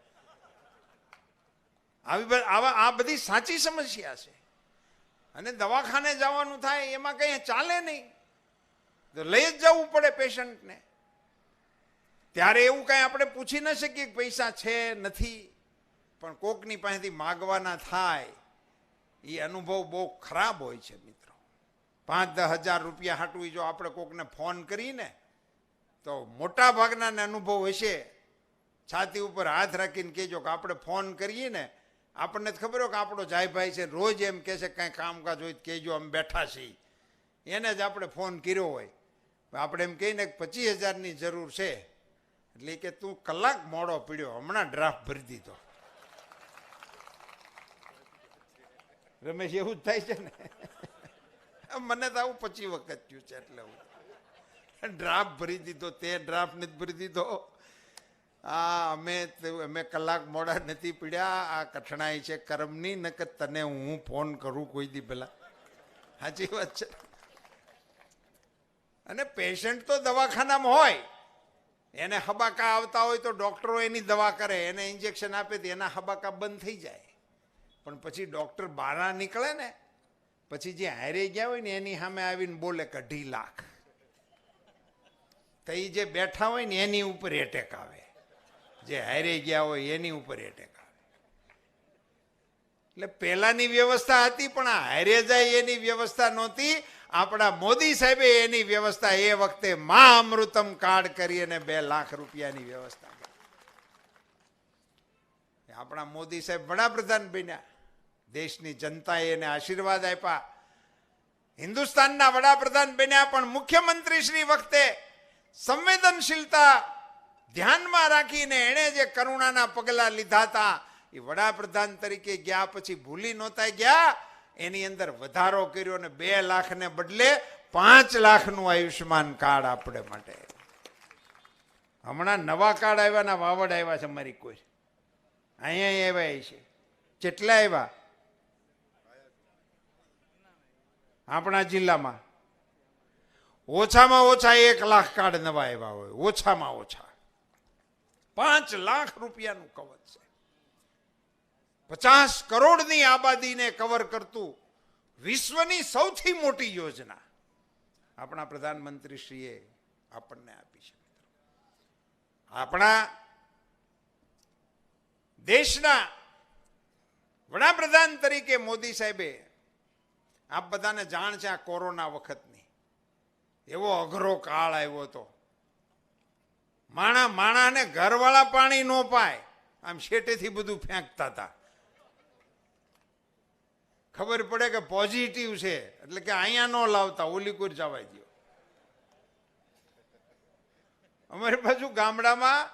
આ બધી સાચી સમસ્યા છે. અને દવાખાને જવાનું થાય એમાં કંઈ ચાલે નહીં, તો લઈ જ જવું પડે પેશન્ટને. ત્યારે એવું કાંઈ આપણે પૂછી ન શકીએ કે પૈસા છે નથી, પણ કોકની પાસેથી માગવાના થાય એ અનુભવ બહુ ખરાબ હોય છે મિત્રો. 5-10 હજાર રૂપિયા હાટું જો આપણે કોકને ફોન કરીને, તો મોટા ભાગનાને અનુભવ હશે, છાતી ઉપર હાથ રાખીને કહેજો કે આપણે ફોન કરીએ ને, આપણને જ ખબર હોય કે આપણો જાયભાઈ છે, રોજ એમ કહે છે કાંઈ કામકાજ હોય કહેજો અમે બેઠા છીએ. એને જ આપણે ફોન કર્યો હોય, આપણે એમ કહીને કે 25,000ની જરૂર છે, એટલે કે તું કલાક મોડો પીડ્યો, હમણાં ડ્રાફ્ટ ભરી દીધો. રમેશ, એવું જ થાય છે ને? મને તો આવું 25 વખત થયું છે, એટલે ડ્રાફ્ટ ભરી દીધો, તે ડ્રાફ્ટ નથી ભરી દીધો. અમે કલાક મોડા નથી પીડ્યા, આ કઠણાઈ છે કર્મની, નકર તને હું ફોન કરું કોઈ દી પેલા. સાચી વાત છે. અને પેશન્ટ તો દવાખાનામાં હોય, એને હબાકા આવતા હોય તો ડોક્ટરો એની દવા કરે, એને ઇન્જેક્શન આપે તો એના હબાકા બંધ થઈ જાય. પણ પછી ડોક્ટર બહાર નીકળે ને, પછી જે હારે ગયા હોય ને એની સામે આવીને બોલે કે 2.5 લાખ. તો એ જે બેઠા હોય ને એની ઉપર એટેક આવે, જે હારે ગયા હોય એની ઉપર એટેક આવે. એટલે પહેલાની વ્યવસ્થા હતી, પણ આ હારે જાય એની વ્યવસ્થા નહોતી. આપણા મોદી સાહેબે એની વ્યવસ્થા એ વખતે મા અમૃતમ કાર્ડ કરી અને 2 લાખ રૂપિયાની વ્યવસ્થા. આપણા મોદી સાહેબ વડાપ્રધાન બન્યા, દેશની જનતાએ એને આશીર્વાદ આપ્યા, હિન્દુસ્તાનના વડાપ્રધાન બન્યા. પણ મુખ્યમંત્રી શ્રી વખતે સંવેદનશીલતા ધ્યાનમાં રાખીને એણે જે કરુણાના પગલા લીધા હતા, એ વડાપ્રધાન તરીકે ગયા પછી ભૂલી નહોતા ગયા. એની અંદર વધારો કર્યો અને 2 લાખને બદલે 5 લાખનું આયુષ્યમાન કાર્ડ આપણે માટે. હમણાં નવા કાર્ડ આવ્યા ના વાવડ આવ્યા છે મારી કોઈ, અહીંયા આવ્યા છે. કેટલા આવ્યા આપણા જિલ્લામાં? ઓછામાં ઓછા 1 લાખ કાર્ડ નવા આવ્યા હોય, ઓછામાં ઓછા. 5 લાખ રૂપિયાનું કવચ છે. 50 કરોડની આબાદીને કવર કરતું વિશ્વની સૌથી મોટી યોજના આપણા પ્રધાનમંત્રીશ્રીએ આપણને આપી છે. આપણા દેશના વડાપ્રધાન તરીકે મોદી સાહેબે, આપ બધાને જાણ છે આ કોરોના વખતની, એવો અઘરો કાળ આવ્યો હતો. માણાને ઘરવાળા પાણી ન પાય, આમ શેટેથી બધું ફેંકતા હતા. ખબર પડે કે પોઝિટિવ છે એટલે કે અહીંયા ન લાવતા, ઓલી કોઈ જવા દો. અમારી બાજુ ગામડામાં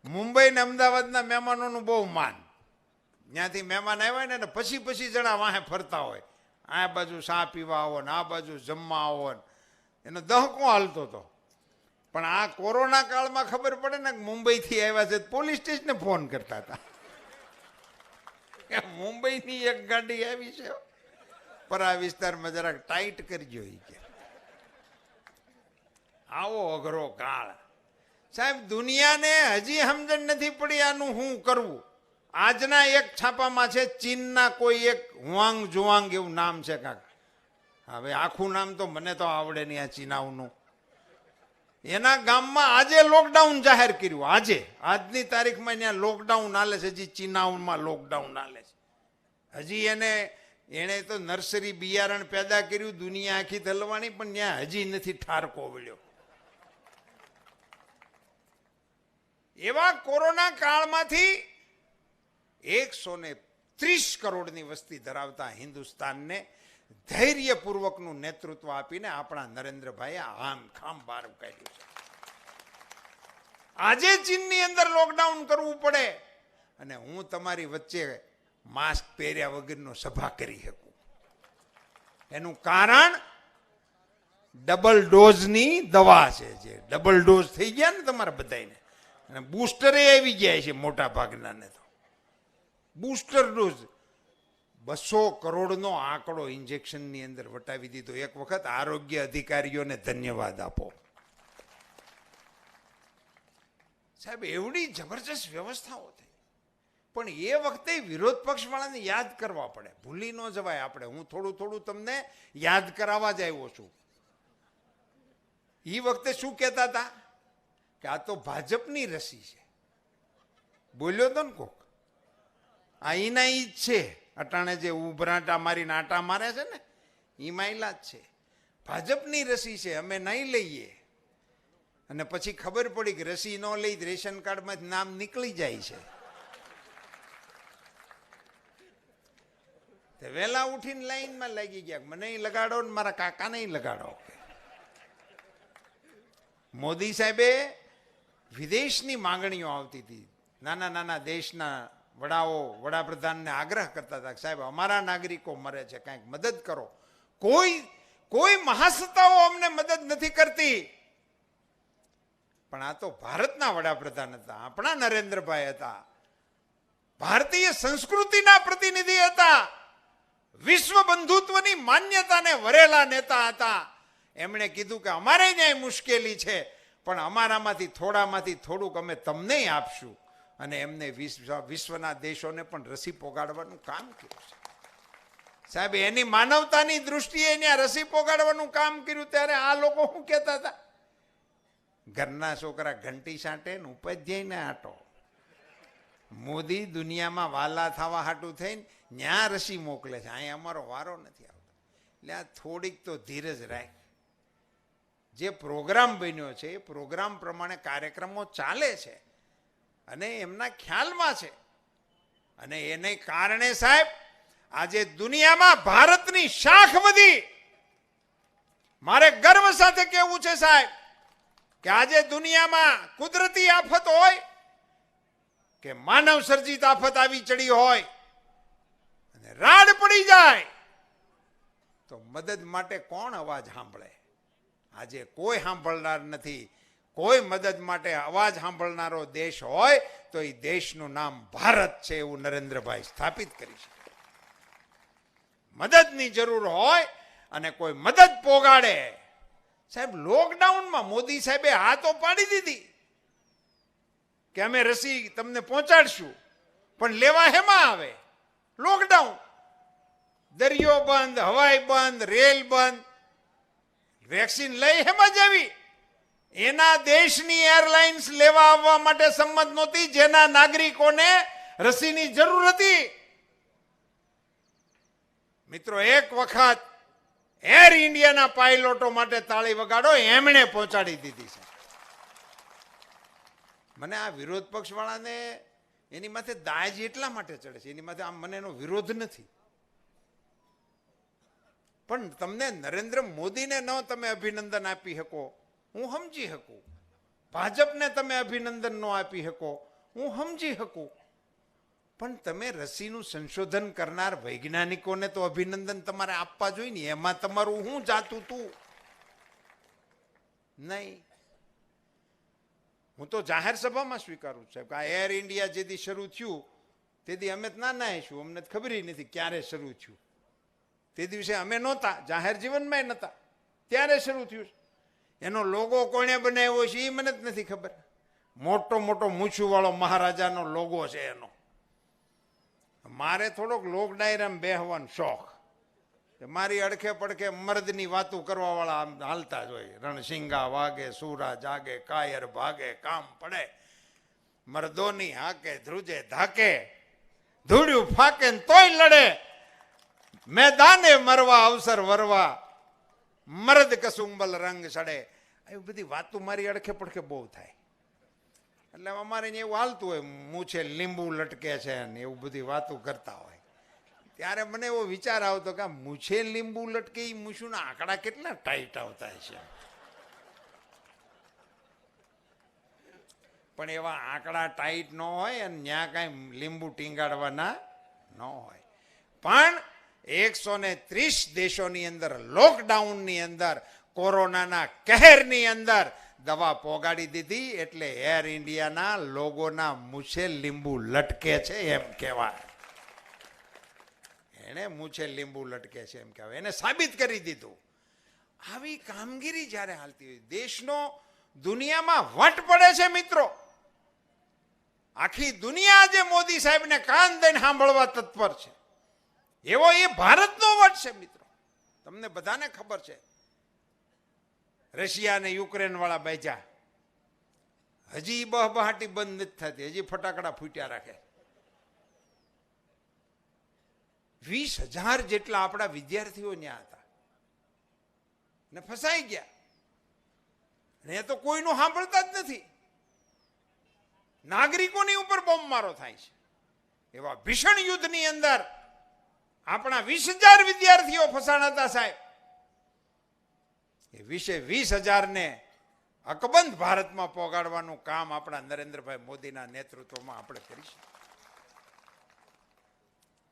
મુંબઈ ને અમદાવાદના મહેમાનોનું બહુ માન. ત્યાંથી મહેમાન આવ્યા ને પછી જણા વાહે ફરતા હોય, આ બાજુ ચા પીવા આવો ને આ બાજુ જમવા આવો ને, એનો દહકો હાલતો હતો. પણ આ કોરોના કાળમાં ખબર પડે ને મુંબઈથી આવ્યા છે, પોલીસ સ્ટેશને ફોન કરતા હતા મુંબઈની એક ગાડી આવી છે, પર આ વિસ્તારમાં જરાક ટાઈટ કરજો. કે આવો અઘરો કાળ સાહેબ, દુનિયાને હજી સમજણ નથી પડી આનું શું કરવું. આજના એક છાપામાં છે ચીનના કોઈ એક હુઆંગ જુઆંગ એવું નામ છે કાંક, હવે આખું નામ તો મને તો આવડે નહીં આ ચીનાવનું. એના ગામમાં આજે લોકડાઉન જાહેર કર્યું, આજની તારીખમાં ત્યાં લોકડાઉન હાલે છે. હજી ચીનાઉનમાં લોકડાઉન હાલે છે. હજી એણે તો નર્સરી બિયારણ પેદા કર્યું, દુનિયા આખી તલવાની, પણ ત્યાં હજી નથી ઠારકો વળ્યો. એવા કોરોના કાળમાંથી 130 કરોડની વસ્તી ધરાવતા હિન્દુસ્તાનને ધૈર્યપૂર્વકનું નેતૃત્વ આપીને આપણા નરેન્દ્રભાઈએ આમ ખામ બહાર કાઢ્યું છે. આજે ચીનની અંદર લોકડાઉન કરવું પડે અને હું તમારી વચ્ચે માસ્ક પહેર્યા વગરનો સભા કરી શકું, એનું કારણ ડબલ ડોઝની દવા છે. જે ડબલ ડોઝ થઈ ગયા ને તમારા બધાને, અને બૂસ્ટરે આવી ગયા છે મોટા ભાગનાને. તો બૂસ્ટર ડોઝ 200 કરોડનો આંકડો ઇન્જેક્શનની અંદર વટાવી દીધો. એક વખત આરોગ્ય અધિકારીઓને ધન્યવાદ આપો સાહેબ, એવડી જબરજસ્ત વ્યવસ્થાઓ થઈ. પણ એ વખતે વિરોધ પક્ષવાળાને યાદ કરવા પડે, ભૂલી ન જવાય આપણે. હું થોડું થોડું તમને યાદ કરાવવા જ આવ્યો છું. એ વખતે શું કહેતા હતા કે આ તો ભાજપની રસી છે. બોલ્યો તો ને કોક, આ એના ઈ જ છે. અટાણે જે ઉભરાટા મારીને આટા મારે છે ને, એ માયલા જ છે. ભાજપની રસી છે, અમે નહીં લઈએ. અને પછી ખબર પડી કે રસી ન લઈ રેશન કાર્ડમાં નામ નીકળી જાય છે. વહેલા ઉઠીને લાઈનમાં લાગી ગયા, મને લગાડો ને મારા કાકાને લગાડો. મોદી સાહેબે વિદેશની માંગણીઓ આવતી હતી. નાના નાના દેશના વડાઓ વડાપ્રધાનને આગ્રહ કરતા હતા કે સાહેબ અમારા નાગરિકો મરે છે, કાંઈક મદદ કરો. કોઈ મહાસત્તાઓ અમને મદદ નથી કરતી. પણ આ તો ભારતના વડાપ્રધાન હતા, આપણા નરેન્દ્રભાઈ હતા, ભારતીય સંસ્કૃતિના પ્રતિનિધિ હતા, વિશ્વ બંધુત્વની માન્યતાને વરેલા નેતા હતા. એમણે કીધું કે અમારે ન્યાય મુશ્કેલી છે, પણ અમારામાંથી થોડુંક અમે તમને આપશું. અને એમને વિશ્વના દેશોને પણ રસી પોગાડવાનું કામ કર્યું છે. સાહેબ એની માનવતાની દૃષ્ટિએ ત્યાં રસી પોગાડવાનું કામ કર્યું. ત્યારે આ લોકો શું કહેતા હતા, ઘરના છોકરા ઘંટી સાંટે ને ઉપાધ્યાયને આટો. મોદી દુનિયામાં વાલા થવા હાટું થઈને ન્યા રસી મોકલે છે, અહીંયા અમારો વારો નથી આવતો. એટલે આ થોડીક તો ધીરજ રાખ. જે પ્રોગ્રામ બન્યો છે એ પ્રોગ્રામ પ્રમાણે કાર્યક્રમો ચાલે છે અને એમના ખ્યાલમાં છે. અને એને કારણે સાહેબ આજે દુનિયામાં ભારતની શાખ વધી. મારે ગર્વ સાથે કહેવું છે સાહેબ કે આજે દુનિયામાં કુદરતી આફત હોય કે માનવ સર્જિત આફત આવી ચડી હોય અને રાડ પડી જાય તો મદદ માટે કોણ અવાજ સાંભળે? આજે કોઈ સાંભળનાર નથી. કોઈ મદદ માટે અવાજ સાંભળનારો દેશ હોય તો એ દેશનું નામ ભારત છે, એવું નરેન્દ્રભાઈ સ્થાપિત કરી શકે. મદદની જરૂર હોય અને કોઈ મદદ પોગાડે. સાહેબ લોકડાઉનમાં મોદી સાહેબે હા તો પાડી દીધી કે અમે રસી તમને પહોંચાડશું, પણ લેવા હેમાં આવે? લોકડાઉન, દરિયો બંધ, હવાઈ બંધ, રેલ બંધ, વેક્સિન લઈ હેમાં જવી? એના દેશની એરલાઇન્સ લેવા આવવા માટે સંમત નહોતી જેના નાગરિકોને રસીની જરૂર હતી. મિત્રો એક વખત એર ઇન્ડિયાના પાયલોટો માટે તાળી વગાડો, એમણે પહોંચાડી દીધી છે. મને આ વિરોધ પક્ષ વાળાને એની માથે દાજ એટલા માટે ચડે છે, એની માથે આમ મને એનો વિરોધ નથી, પણ તમને નરેન્દ્ર મોદીને ન તમે અભિનંદન આપી શકો હું સમજી શકું, ભાજપને તમે અભિનંદન ન આપી શકો હું સમજી શકું, પણ તમે રસીનું સંશોધન કરનાર વૈજ્ઞાનિકોને તો અભિનંદન તમારે આપવા જોઈએ ને. એમાં તમારું શું જાતું તું? નહીં. હું તો જાહેર સભામાં સ્વીકારું છું કે આ એર ઇન્ડિયા જેથી શરૂ થયું તેથી અમે નાના છું, અમને ખબર નથી ક્યારે શરૂ થયું. તે દિવસે અમે નહોતા, જાહેર જીવનમાં નહોતા, ત્યારે શરૂ થયું. એનો લોગો કોણે બનાવ્યો છે એ મને જ નથી ખબર. મોટો મૂછું વાળો મહારાજાનો લોગો છે એનો. મારે થોડોક લોક ડાયરામાં બેહવાનો શોખ. મારી અડખે પડખે મર્દની વાતો કરવા વાળા હાલતા જ હોય. રણસિંગા વાગે, સૂરા જાગે, કાયર ભાગે, કામ પડે, મર્દોની હાકે ધ્રુજે ધાકે, ધૂળ્યું ફાકે ને તોય લડે, મેદાને મરવા અવસર વરવા, મરદ કસુંબલ રંગ સડે. એવી બધી વાતો મારી અડખે પડખે બહુ થાય. એટલે અમારે અહીંયા એવું હાલતું હોય, મૂછે લીંબુ લટકે છે ને એવું બધી વાતો કરતા હોય. ત્યારે મને એવો વિચાર આવતો કે મૂછે લીંબુ લટકે એ મૂછુના આંકડા કેટલા ટાઈટ આવતા છે. પણ એવા આંકડા ટાઈટ ન હોય અને ત્યાં કાંઈ લીંબુ ટીંગાડવાના ન હોય. પણ 130 દેશોની અંદર લોકડાઉનની અંદર કોરોનાના કહેરની અંદર દવા પોગાડી દીધી. એટલે એર ઇન્ડિયાના લોગોના મૂછે લીંબુ લટકે છે એમ કહેવાય. એને મૂછે લીંબુ લટકે છે એમ કહેવાય. એને સાબિત કરી દીધું. આવી કામગીરી જ્યારે હાલતી હોય, દેશનો દુનિયામાં વટ પડે છે મિત્રો. આખી દુનિયા આજે મોદી સાહેબને કાન દઈને સાંભળવા તત્પર છે. એવો એ ભારતનો વટ છે મિત્રો. તમને બધાને ખબર છે, રશિયા અને યુક્રેન વાળા બેજા હજી બહબહાટી બંધ નથી થતી, હજી ફટાકડા ફૂટ્યા રાખે. 20,000 જેટલા આપણા વિદ્યાર્થીઓ ત્યાં હતા ને ફસાઈ ગયા. એ તો કોઈનું સાંભળતા જ નથી. નાગરિકોની ઉપર બોમ્બમારો થાય છે. એવા ભીષણ યુદ્ધની અંદર આપણા 20,000 વિદ્યાર્થીઓ ફસાણા હતા સાહેબ. એ 20,000 ને અકબંધ ભારતમાં પોગાડવાનું કામ આપણા નરેન્દ્રભાઈ મોદીના નેતૃત્વમાં આપણે કરીશું.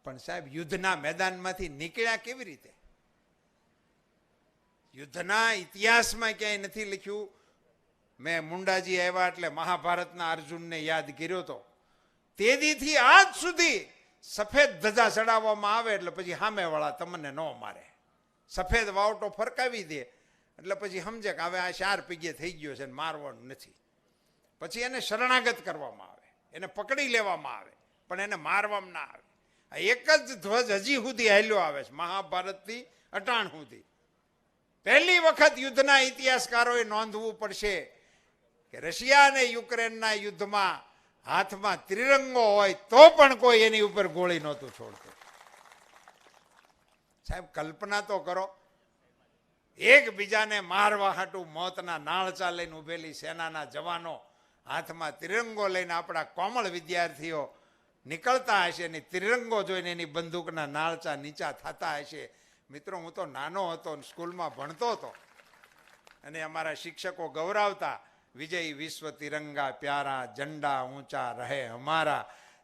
પણ સાહેબ, યુદ્ધના મેદાનમાંથી નીકળ્યા કેવી રીતે? યુદ્ધના ઇતિહાસમાં ક્યાંય નથી લખ્યું. મેં મુંડાજી આવ્યા એટલે મહાભારતના અર્જુનને યાદ કર્યો હતો. તેદીથી આજ સુધી સફેદ ધજા ચડાવવામાં આવે એટલે પછી સામેવાળા તમને ન મારે. સફેદ વાવટો ફરકાવી દે એટલે પછી સમજે કે હવે આ 4 પૈગે થઈ ગયો છે, મારવાનું નથી. પછી એને શરણાગત કરવામાં આવે, એને પકડી લેવામાં આવે, પણ એને મારવામાં ના આવે. આ એક જ ધ્વજ હજી સુધી હાલ્યો આવે છે, મહાભારતથી અટાણ સુધી. પહેલી વખત યુદ્ધના ઇતિહાસકારોએ નોંધવું પડશે કે રશિયા અને યુક્રેનના યુદ્ધમાં હાથમાં ત્રિરંગો હોય તો પણ કોઈ એની ઉપર ગોળી નહોતું છોડતું. સાહેબ, કલ્પના તો કરો, એકબીજાને મારવા હાટું મોતના નાળચા લઈને ઉભેલી સેનાના જવાનો હાથમાં ત્રિરંગો લઈને આપણા કોમળ વિદ્યાર્થીઓ નીકળતા હશે ને ત્રિરંગો જોઈને એની બંદૂકના નાળચા નીચા થતા હશે. મિત્રો, હું તો નાનો હતો, સ્કૂલમાં ભણતો હતો અને અમારા શિક્ષકો ગૌરવતા, વિજય વિશ્વ તિરંગા પ્યારા, ઝંડા ઊંચા રહે હમારા.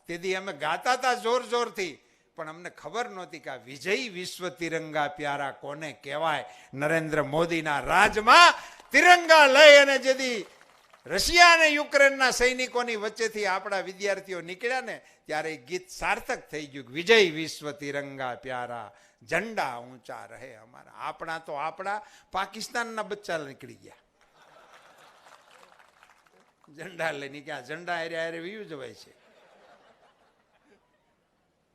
તેથી અમે ગાતા હતા જોર જોરથી, પણ અમને ખબર નહોતી કે આ વિજય વિશ્વ તિરંગા પ્યારા કોને કહેવાય. નરેન્દ્ર મોદીના રાજમાં તિરંગા લઈ અને જેથી રશિયા અને યુક્રેનના સૈનિકોની વચ્ચેથી આપણા વિદ્યાર્થીઓ નીકળ્યા ને ત્યારે ગીત સાર્થક થઈ ગયું. વિજય વિશ્વ તિરંગા પ્યારા, ઝંડા ઊંચા રહે અમારા. આપણા તો આપણા પાકિસ્તાનના બચ્ચા નીકળી ગયા ઝંડા લઈને. ક્યાં ઝંડા હારે હારે વીયું જવાય છે.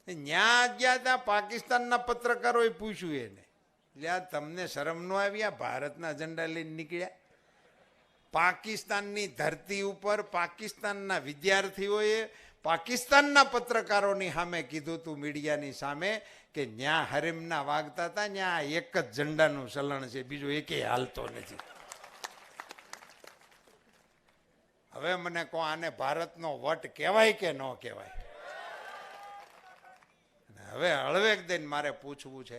ન્યા ગયા ત્યાં પાકિસ્તાનના પત્રકારોએ પૂછ્યું એને, એટલે આ તમને શરમ ન આવી, આ ભારતના ઝંડા લઈને નીકળ્યા? પાકિસ્તાનની ધરતી ઉપર પાકિસ્તાનના વિદ્યાર્થીઓએ પાકિસ્તાનના પત્રકારોની સામે કીધું તું, મીડિયાની સામે, કે ન્યા હરીમના વાગતા હતા, ન્યા એક જ ઝંડાનું ચલણ છે, બીજું એકે હાલતો નથી. હવે મને કહો, આને ભારતનો વટ કહેવાય કે ન કહેવાય? હવે હળવેક દઈને મારે પૂછવું છે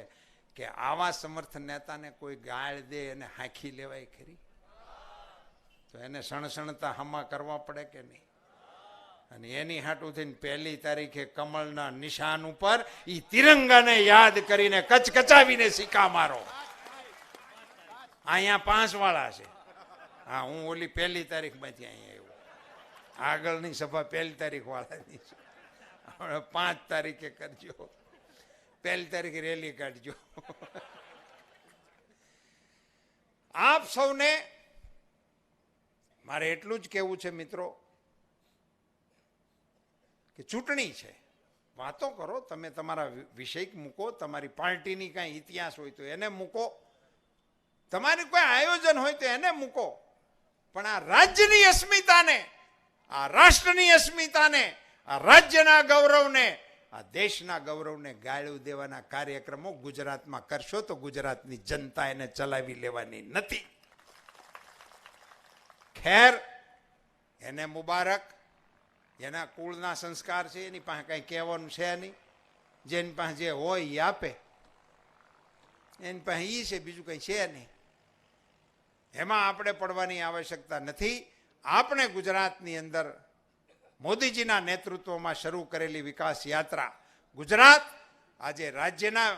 કે આવા સમર્થ નેતાને કોઈ ગાળ દે અને હાંખી લેવાય ખરી? તો એને સણસણતા હમા કરવા પડે કે નહીં? અને એની હાટું થઈને 1 તારીખે કમળના નિશાન ઉપર ઈ તિરંગાને યાદ કરીને કચકચાવીને સિક્કા મારો. અહીંયા 5 વાળા છે. હા, હું ઓલી 1 તારીખમાંથી અહીંયા આવ્યો. આગળની સભા 1 તારીખ વાળાની છે. 5 તારીખે કરજો, 1 તારીખે રેલી કાઢજો. આપ સૌને મારે એટલું જ કહેવું છે મિત્રો કે ચૂંટણી છે, વાતો કરો, તમે તમારા વિષય મૂકો, તમારી પાર્ટીની કાંઈ ઇતિહાસ હોય તો એને મૂકો, તમારી કોઈ આયોજન હોય તો એને મૂકો, પણ આ રાજ્યની અસ્મિતાને, આ રાષ્ટ્રની અસ્મિતાને, આ રાજ્યના ગૌરવને આ દેશના ગૌરવને ગાળ્યું દેવાના કાર્યક્રમો ગુજરાતમાં કરશો તો ગુજરાતની જનતા એને ચલાવી લેવાની નથી. ખેર, એને મુબારક, એના કુળના સંસ્કાર છે, એની પાસે કંઈ કહેવાનું છે નહીં. જેની પાસે જે હોય એ આપે, એની પાસે એ છે, બીજું કંઈ છે નહીં. એમાં આપણે પડવાની આવશ્યકતા નથી. આપણે ગુજરાતની અંદર મોદીજીના નેતૃત્વમાં શરૂ કરેલી વિકાસ યાત્રા, ગુજરાત આજે રાજ્યના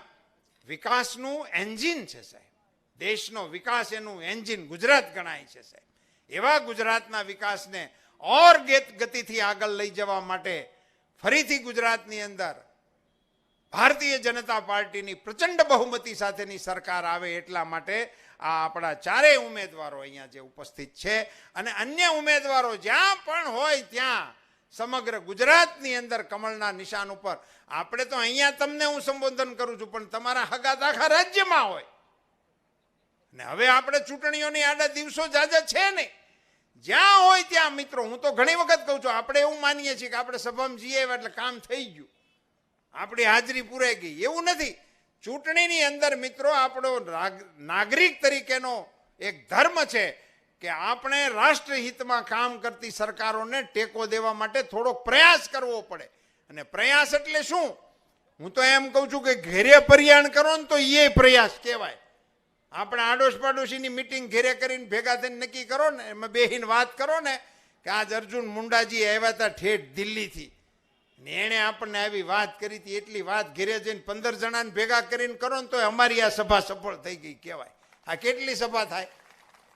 વિકાસનું એન્જિન છે સાહેબ. દેશનો વિકાસ એનું એન્જિન ગુજરાત ગણાય છે સાહેબ. એવા ગુજરાતના વિકાસને ઓર ગતિથી આગળ લઈ જવા માટે ફરીથી ગુજરાતની અંદર ભારતીય જનતા પાર્ટીની પ્રચંડ બહુમતી સાથેની સરકાર આવે એટલા માટે આ આપણા ચારેય ઉમેદવારો અહીંયા જે ઉપસ્થિત છે અને અન્ય ઉમેદવારો જ્યાં પણ હોય ત્યાં સમગ્ર ગુજરાતની અંદર કમળના નિશાન ઉપર, આપણે તો અહીંયા તમને હું સંબોધન કરું છું, પણ તમારા હગાત આખા રાજ્યમાં હોય. ને હવે આપણે ચૂંટણીઓની આડા દિવસો જાજા છે નહીં. જ્યાં હોય ત્યાં મિત્રો, હું તો ઘણી વખત કહું છું, આપણે એવું માનીએ છીએ કે આપણે સભામાં જઈએ એટલે કામ થઈ ગયું, આપણી હાજરી પૂરાઈ ગઈ. એવું નથી. ચૂંટણીની અંદર મિત્રો આપણો નાગરિક તરીકેનો એક ધર્મ છે કે આપણે રાષ્ટ્રહિતમાં કામ કરતી સરકારોને ટેકો દેવા માટે થોડોક પ્રયાસ કરવો પડે. અને પ્રયાસ એટલે શું? હું તો એમ કહું છું કે ઘેરે પર્યાણ કરો ને તો એ પ્રયાસ કહેવાય. આપણે આડોશ પાડોશીની મિટિંગ ઘેરે કરીને ભેગા થઈને નક્કી કરો ને, એમાં બેહીને વાત કરો ને કે આજ અર્જુન મુંડાજી આવ્યા હતા ઠેઠ દિલ્હીથી ને એણે આપણને આવી વાત કરી હતી, એટલી વાત ઘેરે જઈને 15 જણાને ભેગા કરીને કરો ને તો અમારી આ સભા સફળ થઈ ગઈ કહેવાય. આ કેટલી સભા થાય?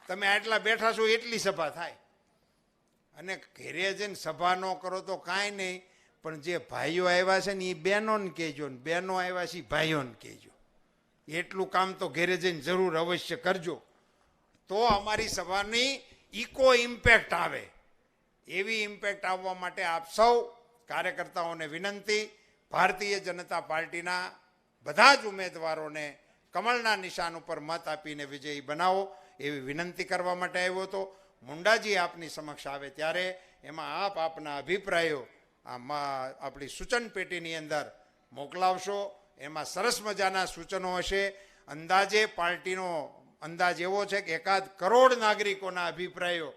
તમે આટલા બેઠા છો એટલી સભા થાય. અને ઘેરે જઈને સભા ન કરો તો કાંઈ નહીં, પણ જે ભાઈઓ આવ્યા છે ને એ બહેનોને કહેજો, ને બહેનો આવ્યા છે ભાઈઓને કહેજો. એટલું કામ તો ઘેરે જઈને જરૂર અવશ્ય કરજો, તો અમારી સભાની ઇકો ઇમ્પેક્ટ આવે. એવી ઇમ્પેક્ટ આવવા માટે આપ સૌ કાર્યકર્તાઓને વિનંતી, ભારતીય જનતા પાર્ટીના બધા જ ઉમેદવારોને કમળના નિશાન ઉપર મત આપીને વિજયી બનાવો એવી વિનંતી કરવા માટે આવ્યો હતો. મુંડાજી આપની સમક્ષ આવે ત્યારે એમાં આપ આપના અભિપ્રાયો આપણી સૂચન પેટીની અંદર મોકલાવશો. એમાં સરસ મજાના સૂચનો હશે. અંદાજે પાર્ટીનો અંદાજ એવો છે કે 1 કરોડ નાગરિકોના અભિપ્રાયો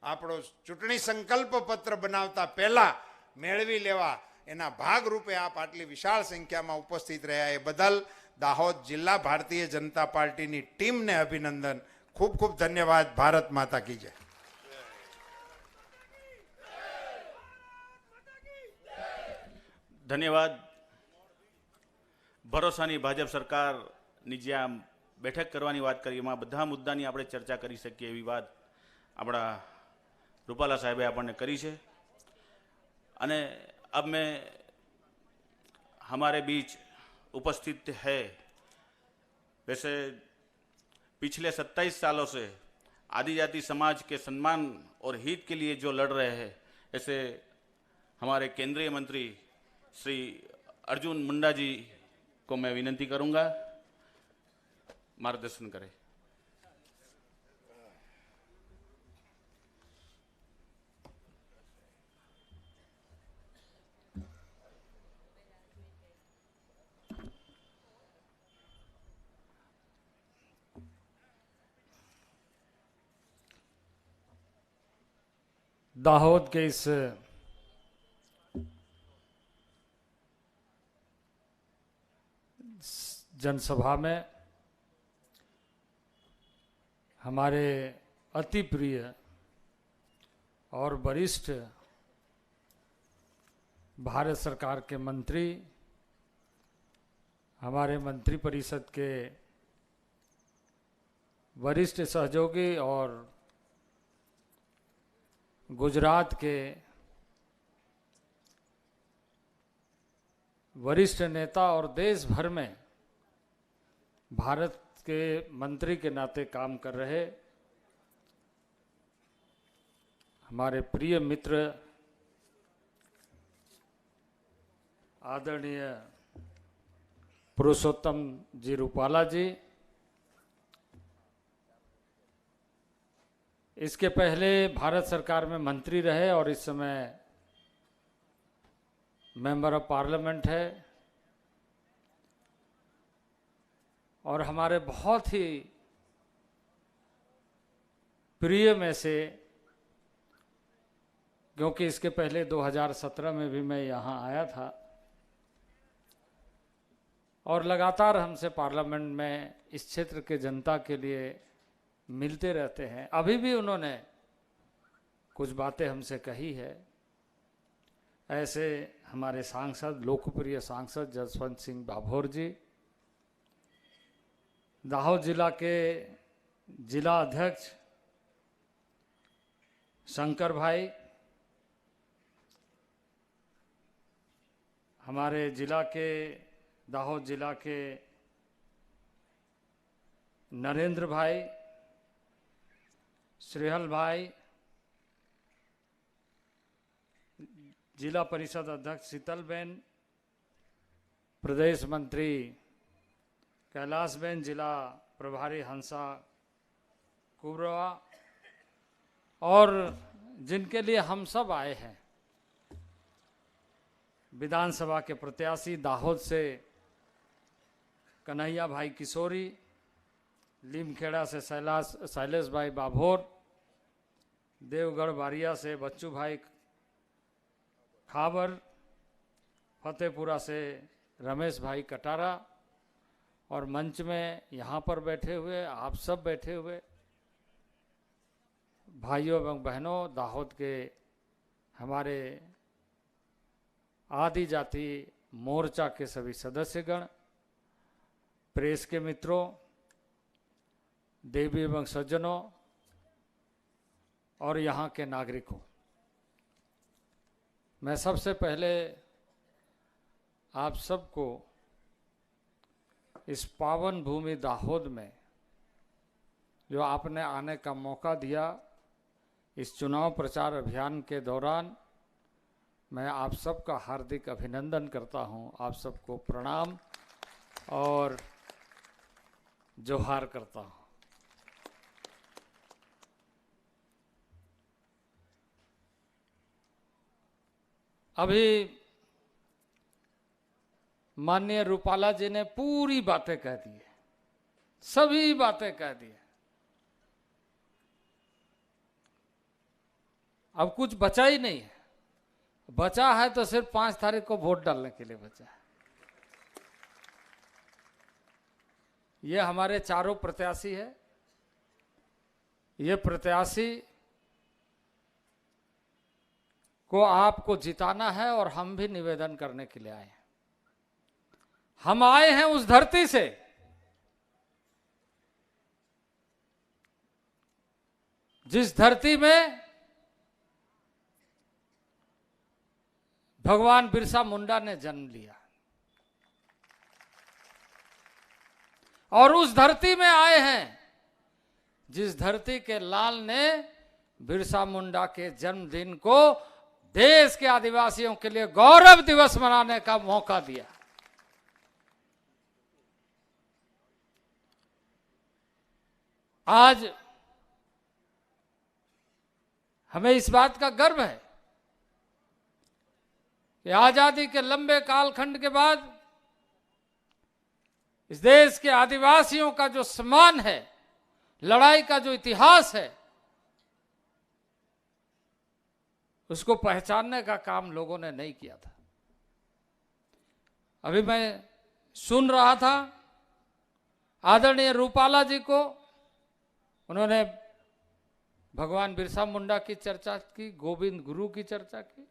આપણો ચૂંટણી સંકલ્પ પત્ર બનાવતા પહેલા મેળવી લેવા, એના ભાગરૂપે આપ આટલી વિશાળ સંખ્યામાં ઉપસ્થિત રહ્યા એ બદલ દાહોદ જિલ્લા ભારતીય જનતા પાર્ટીની ટીમને અભિનંદન. ખૂબ ખૂબ ધન્યવાદ. ભારત માતા કી જય. ધન્યવાદ. ભરોસાની ભાજપ સરકારની જે આ બેઠક કરવાની વાત કરી, એમાં બધા મુદ્દાની આપણે ચર્ચા કરી શકીએ એવી વાત આપણા રૂપાલા સાહેબે આપણને કરી છે. અને अब मैं हमारे बीच उपस्थित है, वैसे पिछले 27 सालों से आदिजाति समाज के सम्मान और हित के लिए जो लड़ रहे हैं, ऐसे हमारे केंद्रीय मंत्री श्री अर्जुन मुंडा जी को मैं विनंती करूंगा मार्गदर्शन करें. दाहोद के इस जनसभा में हमारे अति प्रिय और वरिष्ठ भारत सरकार के मंत्री, हमारे मंत्री परिषद के वरिष्ठ सहयोगी और गुजरात के वरिष्ठ नेता और देश भर में भारत के मंत्री के नाते काम कर रहे हमारे प्रिय मित्र आदरणीय पुरुषोत्तम जी रूपाला जी, इसके पहले भारत सरकार में मंत्री रहे और इस समय मेंबर ऑफ पार्लियामेंट है और हमारे बहुत ही प्रिय में से, क्योंकि इसके पहले 2017 में भी मैं यहाँ आया था और लगातार हमसे पार्लियामेंट में इस क्षेत्र के जनता के लिए मिलते रहते हैं। अभी भी उन्होंने कुछ बातें हमसे कही है। ऐसे हमारे सांसद, लोकप्रिय सांसद जसवंत सिंह भाभोर जी, दाहोद जिला के जिला अध्यक्ष शंकर भाई, हमारे जिला के दाहोद जिला के नरेंद्र भाई, श्रीहल भाई, जिला परिषद अध्यक्ष शीतलबेन, प्रदेश मंत्री कैलाशबेन, जिला प्रभारी हंसा कुबरवा, और जिनके लिए हम सब आए हैं, विधानसभा के प्रत्याशी दाहोद से कन्हैया भाई किशोरी, लीमखेड़ा से शैलेश भाई बाभोर, देवगढ़ बारिया से बच्चू भाई खाबर, फतेहपुरा से रमेश भाई कटारा, और मंच में यहाँ पर बैठे हुए आप सब बैठे हुए भाइयों एवं बहनों, दाहोद के हमारे आदि जाति मोर्चा के सभी सदस्यगण, प्रेस के मित्रों, देवी एवं सज्जनों और यहाँ के नागरिकों, मैं सबसे पहले आप सबको इस पावन भूमि दाहोद में जो आपने आने का मौका दिया, इस चुनाव प्रचार अभियान के दौरान मैं आप सबका हार्दिक अभिनंदन करता हूं, आप सबको प्रणाम और जोहार करता हूं। अभी माननीय रूपाला जी ने पूरी बातें कह दी है, सभी बातें कह दी है। अब कुछ बचा ही नहीं है, बचा है तो सिर्फ 5 तारीख को वोट डालने के लिए बचा है। ये हमारे चारों प्रत्याशी है, ये प्रत्याशी को आपको जिताना है और हम भी निवेदन करने के लिए आए हैं। हम आए हैं उस धरती से जिस धरती में भगवान बिरसा मुंडा ने जन्म लिया, और उस धरती में आए हैं जिस धरती के लाल ने बिरसा मुंडा के जन्मदिन को देश के आदिवासियों के लिए गौरव दिवस मनाने का मौका दिया। आज हमें इस बात का गर्व है कि आजादी के लंबे कालखंड के बाद इस देश के आदिवासियों का जो सम्मान है, लड़ाई का जो इतिहास है, उसको पहचानने का काम लोगों ने नहीं किया था। अभी मैं सुन रहा था आदरणीय रूपाला जी को, उन्होंने भगवान बिरसा मुंडा की चर्चा की, गोविंद गुरु की चर्चा की।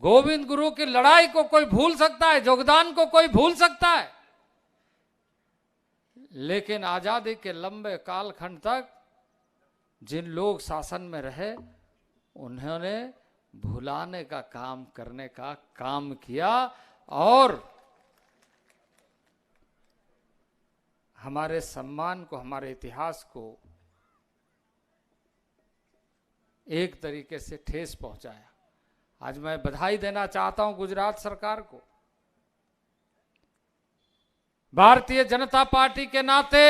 गोविंद गुरु की लड़ाई को कोई भूल सकता है, योगदान को कोई भूल सकता है, लेकिन आजादी के लंबे कालखंड तक जिन लोग शासन में रहे उन्होंने भुलाने का काम करने का काम किया और हमारे सम्मान को, हमारे इतिहास को एक तरीके से ठेस पहुंचाया। आज मैं बधाई देना चाहता हूं गुजरात सरकार को। भारतीय जनता पार्टी के नाते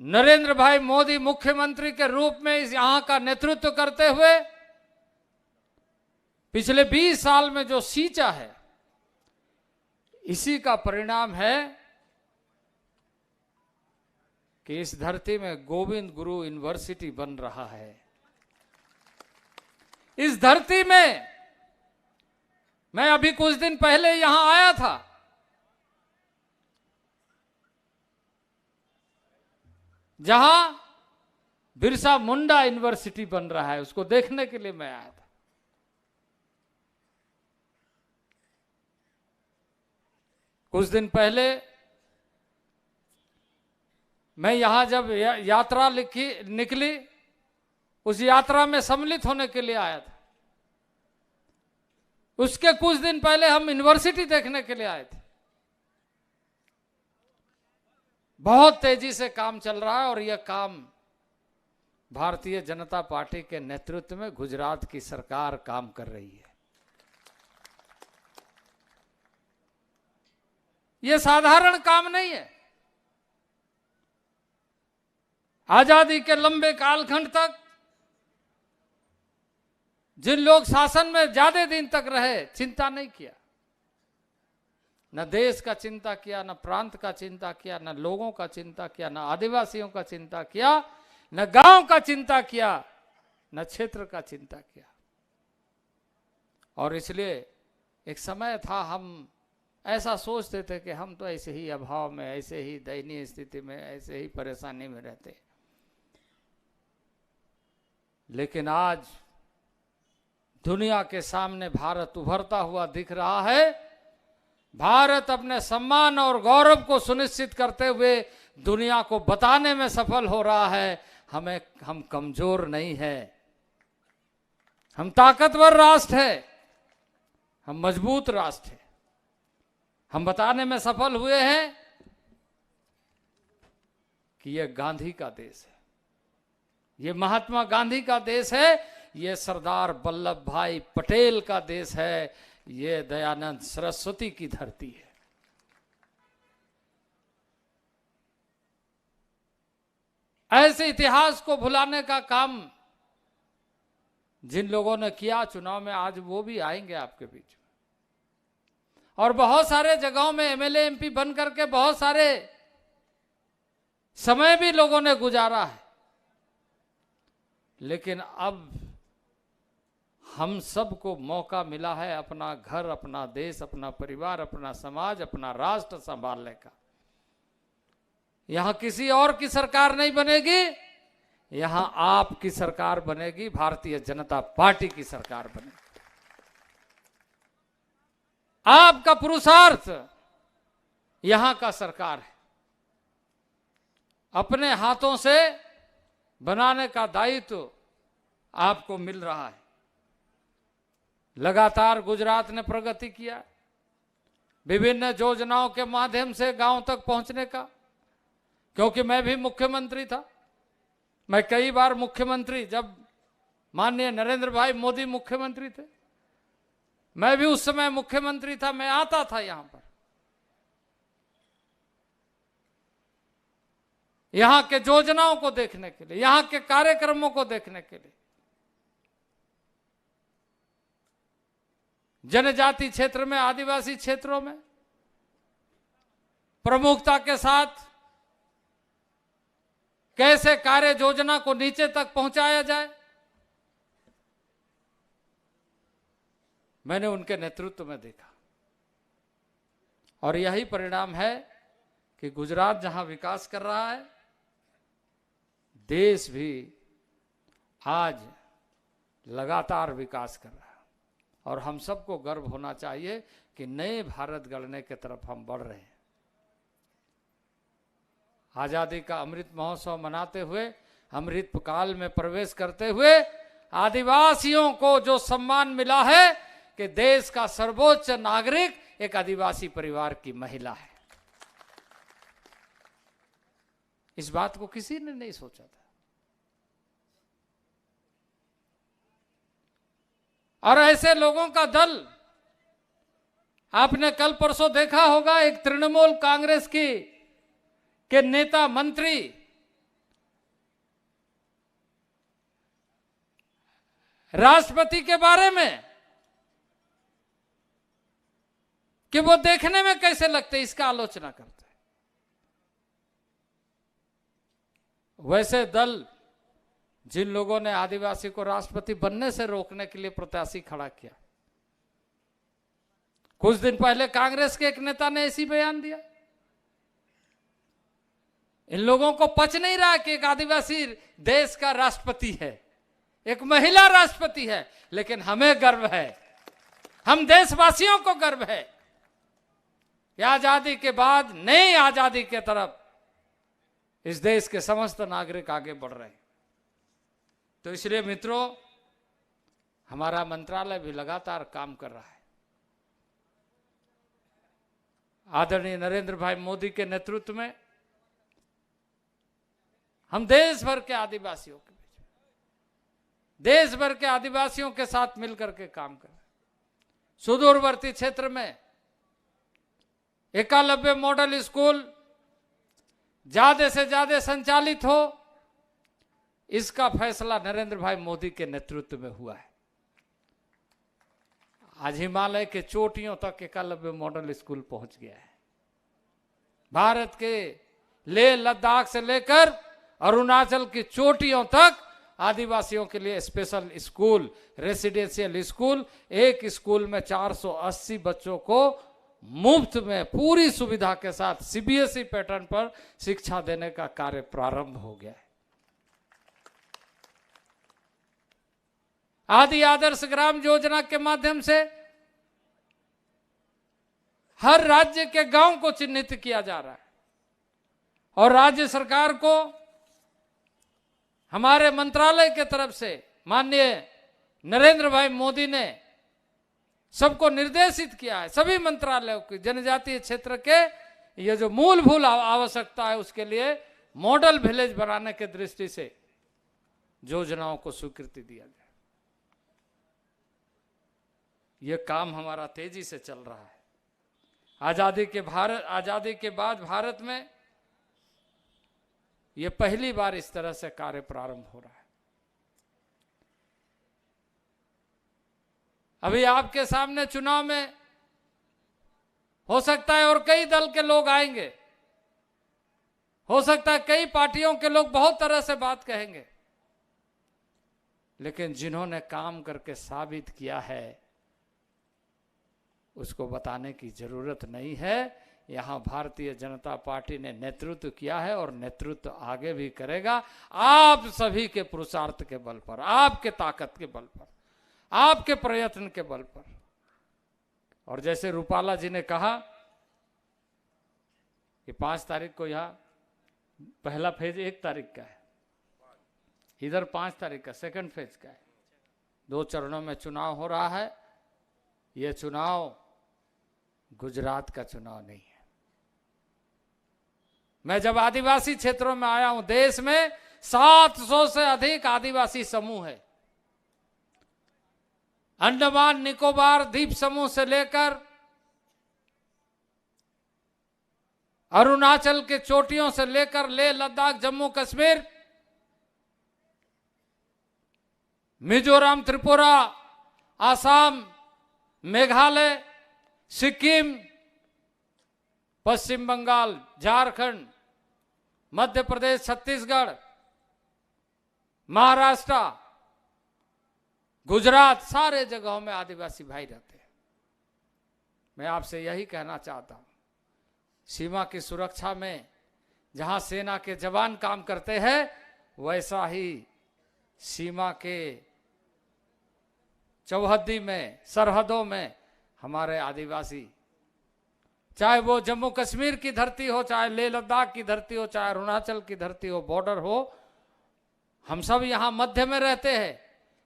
नरेंद्र भाई मोदी मुख्यमंत्री के रूप में इस यहां का नेतृत्व करते हुए पिछले 20 साल में जो सींचा है, इसी का परिणाम है कि इस धरती में गोविंद गुरु यूनिवर्सिटी बन रहा है। इस धरती में मैं अभी कुछ दिन पहले यहां आया था, जहां बिरसा मुंडा यूनिवर्सिटी बन रहा है, उसको देखने के लिए मैं आया था। कुछ दिन पहले मैं यहां जब यात्रा निकली, उस यात्रा में सम्मिलित होने के लिए आया था। उसके कुछ दिन पहले हम यूनिवर्सिटी देखने के लिए आए थे। बहुत तेजी से काम चल रहा है और यह काम भारतीय जनता पार्टी के नेतृत्व में गुजरात की सरकार काम कर रही है। यह साधारण काम नहीं है। आजादी के लंबे कालखंड तक जिन लोग शासन में ज्यादा दिन तक रहे, चिंता नहीं किया, न देश का चिंता किया, न प्रांत का चिंता किया, न लोगों का चिंता किया, न आदिवासियों का चिंता किया, न गांव का चिंता किया, न क्षेत्र का चिंता किया। और इसलिए एक समय था हम ऐसा सोचते थे कि हम तो ऐसे ही अभाव में, ऐसे ही दयनीय स्थिति में, ऐसे ही परेशानी में रहते। लेकिन आज दुनिया के सामने भारत उभरता हुआ दिख रहा है। भारत अपने सम्मान और गौरव को सुनिश्चित करते हुए दुनिया को बताने में सफल हो रहा है, हम कमजोर नहीं है, हम ताकतवर राष्ट्र है, हम मजबूत राष्ट्र है। हम बताने में सफल हुए हैं कि यह गांधी का देश है, यह महात्मा गांधी का देश है, यह सरदार वल्लभ भाई पटेल का देश है, यह दयानंद सरस्वती की धरती है। ऐसे इतिहास को भुलाने का काम जिन लोगों ने किया चुनाव में, आज वो भी आएंगे आपके बीच में। और बहुत सारे जगहों में एमएलए एमपी बन करके बहुत सारे समय भी लोगों ने गुजारा है। लेकिन अब हम सबको मौका मिला है अपना घर, अपना देश, अपना परिवार, अपना समाज, अपना राष्ट्र संभालने का। यहां किसी और की सरकार नहीं बनेगी, यहां आपकी सरकार बनेगी, भारतीय जनता पार्टी की सरकार बनेगी। आपका पुरुषार्थ यहां का सरकार है। अपने हाथों से बनाने का दायित्व आपको मिल रहा है। लगातार गुजरात ने प्रगति किया, विभिन्न योजनाओं के माध्यम से गांव तक पहुंचने का। क्योंकि मैं भी मुख्यमंत्री था, मैं कई बार मुख्यमंत्री, जब माननीय नरेंद्र भाई मोदी मुख्यमंत्री थे, मैं भी उस समय मुख्यमंत्री था, मैं आता था यहां पर। यहां के योजनाओं को देखने के लिए, यहां के कार्यक्रमों को देखने के लिए। जनजाति क्षेत्र में, आदिवासी क्षेत्रों में प्रमुखता के साथ कैसे कार्य योजना को नीचे तक पहुंचाया जाए, मैंने उनके नेतृत्व में देखा। और यही परिणाम है कि गुजरात जहां विकास कर रहा है, देश भी आज लगातार विकास कर रहा है। और हम सबको गर्व होना चाहिए कि नए भारत गढ़ने की तरफ हम बढ़ रहे हैं। आजादी का अमृत महोत्सव मनाते हुए, अमृत काल में प्रवेश करते हुए, आदिवासियों को जो सम्मान मिला है कि देश का सर्वोच्च नागरिक एक आदिवासी परिवार की महिला है, इस बात को किसी ने नहीं सोचा था। और ऐसे लोगों का दल, आपने कल परसों देखा होगा, एक तृणमूल कांग्रेस के नेता मंत्री राष्ट्रपति के बारे में कि वो देखने में कैसे लगते, इसका आलोचना करते हैं। वैसे दल जिन लोगों ने आदिवासी को राष्ट्रपति बनने से रोकने के लिए प्रत्याशी खड़ा किया, कुछ दिन पहले कांग्रेस के एक नेता ने ऐसी बयान दिया। इन लोगों को पच नहीं रहा कि एक आदिवासी देश का राष्ट्रपति है, एक महिला राष्ट्रपति है। लेकिन हमें गर्व है, हम देशवासियों को गर्व है कि आजादी के बाद नई आजादी के तरफ इस देश के समस्त नागरिक आगे बढ़ रहे हैं। तो इसलिए मित्रों, हमारा मंत्रालय भी लगातार काम कर रहा है। आदरणीय नरेंद्र भाई मोदी के नेतृत्व में हम देश भर के आदिवासियों के बीच, देश भर के आदिवासियों के साथ मिलकर के काम कर रहे हैं। सुदूरवर्ती क्षेत्र में एकलव्य मॉडल स्कूल ज्यादा से ज्यादा संचालित हो, इसका फैसला नरेंद्र भाई मोदी के नेतृत्व में हुआ है। आज हिमालय के चोटियों तक एकलव्य मॉडल स्कूल पहुंच गया है। भारत के लेह लद्दाख से लेकर अरुणाचल की चोटियों तक आदिवासियों के लिए स्पेशल स्कूल, रेसिडेंशियल स्कूल, एक स्कूल में 480 बच्चों को मुफ्त में पूरी सुविधा के साथ सीबीएसई पैटर्न पर शिक्षा देने का कार्य प्रारंभ हो गया है। आदि आदर्श ग्राम योजना के माध्यम से हर राज्य के गांव को चिन्हित किया जा रहा है और राज्य सरकार को हमारे मंत्रालय के तरफ से माननीय नरेंद्र भाई मोदी ने सबको निर्देशित किया है, सभी मंत्रालयों की जनजातीय क्षेत्र के ये जो मूलभूत आवश्यकता है उसके लिए मॉडल विलेज बनाने के दृष्टि से योजनाओं को स्वीकृति दिया गया। यह काम हमारा तेजी से चल रहा है। आजादी के बाद भारत में यह पहली बार इस तरह से कार्य प्रारंभ हो रहा है। अभी आपके सामने चुनाव में हो सकता है और कई दल के लोग आएंगे, हो सकता है कई पार्टियों के लोग बहुत तरह से बात कहेंगे, लेकिन जिन्होंने काम करके साबित किया है उसको बताने की जरूरत नहीं है। यहां भारतीय जनता पार्टी ने नेतृत्व किया है और नेतृत्व आगे भी करेगा, आप सभी के पुरुषार्थ के बल पर, आपके ताकत के बल पर, आपके प्रयत्न के बल पर। और जैसे रूपाला जी ने कहा कि 5 तारीख को यहां पहला फेज 1 तारीख का है, इधर 5 तारीख का सेकंड फेज का है। 2 चरणों में चुनाव हो रहा है। यह चुनाव गुजरात का चुनाव नहीं है। मैं जब आदिवासी क्षेत्रों में आया हूं, देश में 700 से अधिक आदिवासी समूह है। अंडमान निकोबार द्वीप समूह से लेकर अरुणाचल के चोटियों से लेकर लेह लद्दाख जम्मू कश्मीर, मिजोरम, त्रिपुरा, आसाम, मेघालय, सिक्किम, पश्चिम बंगाल, झारखंड, मध्य प्रदेश, छत्तीसगढ़, महाराष्ट्र, गुजरात, सारे जगहों में आदिवासी भाई रहते हैं। मैं आपसे यही कहना चाहता हूं, सीमा की सुरक्षा में जहां सेना के जवान काम करते हैं, वैसा ही सीमा के चौहद्दी में, सरहदों में हमारे आदिवासी, चाहे वो जम्मू कश्मीर की धरती हो, चाहे लेह लद्दाख की धरती हो, चाहे अरुणाचल की धरती हो, बॉर्डर हो, हम सब यहाँ मध्य में रहते हैं,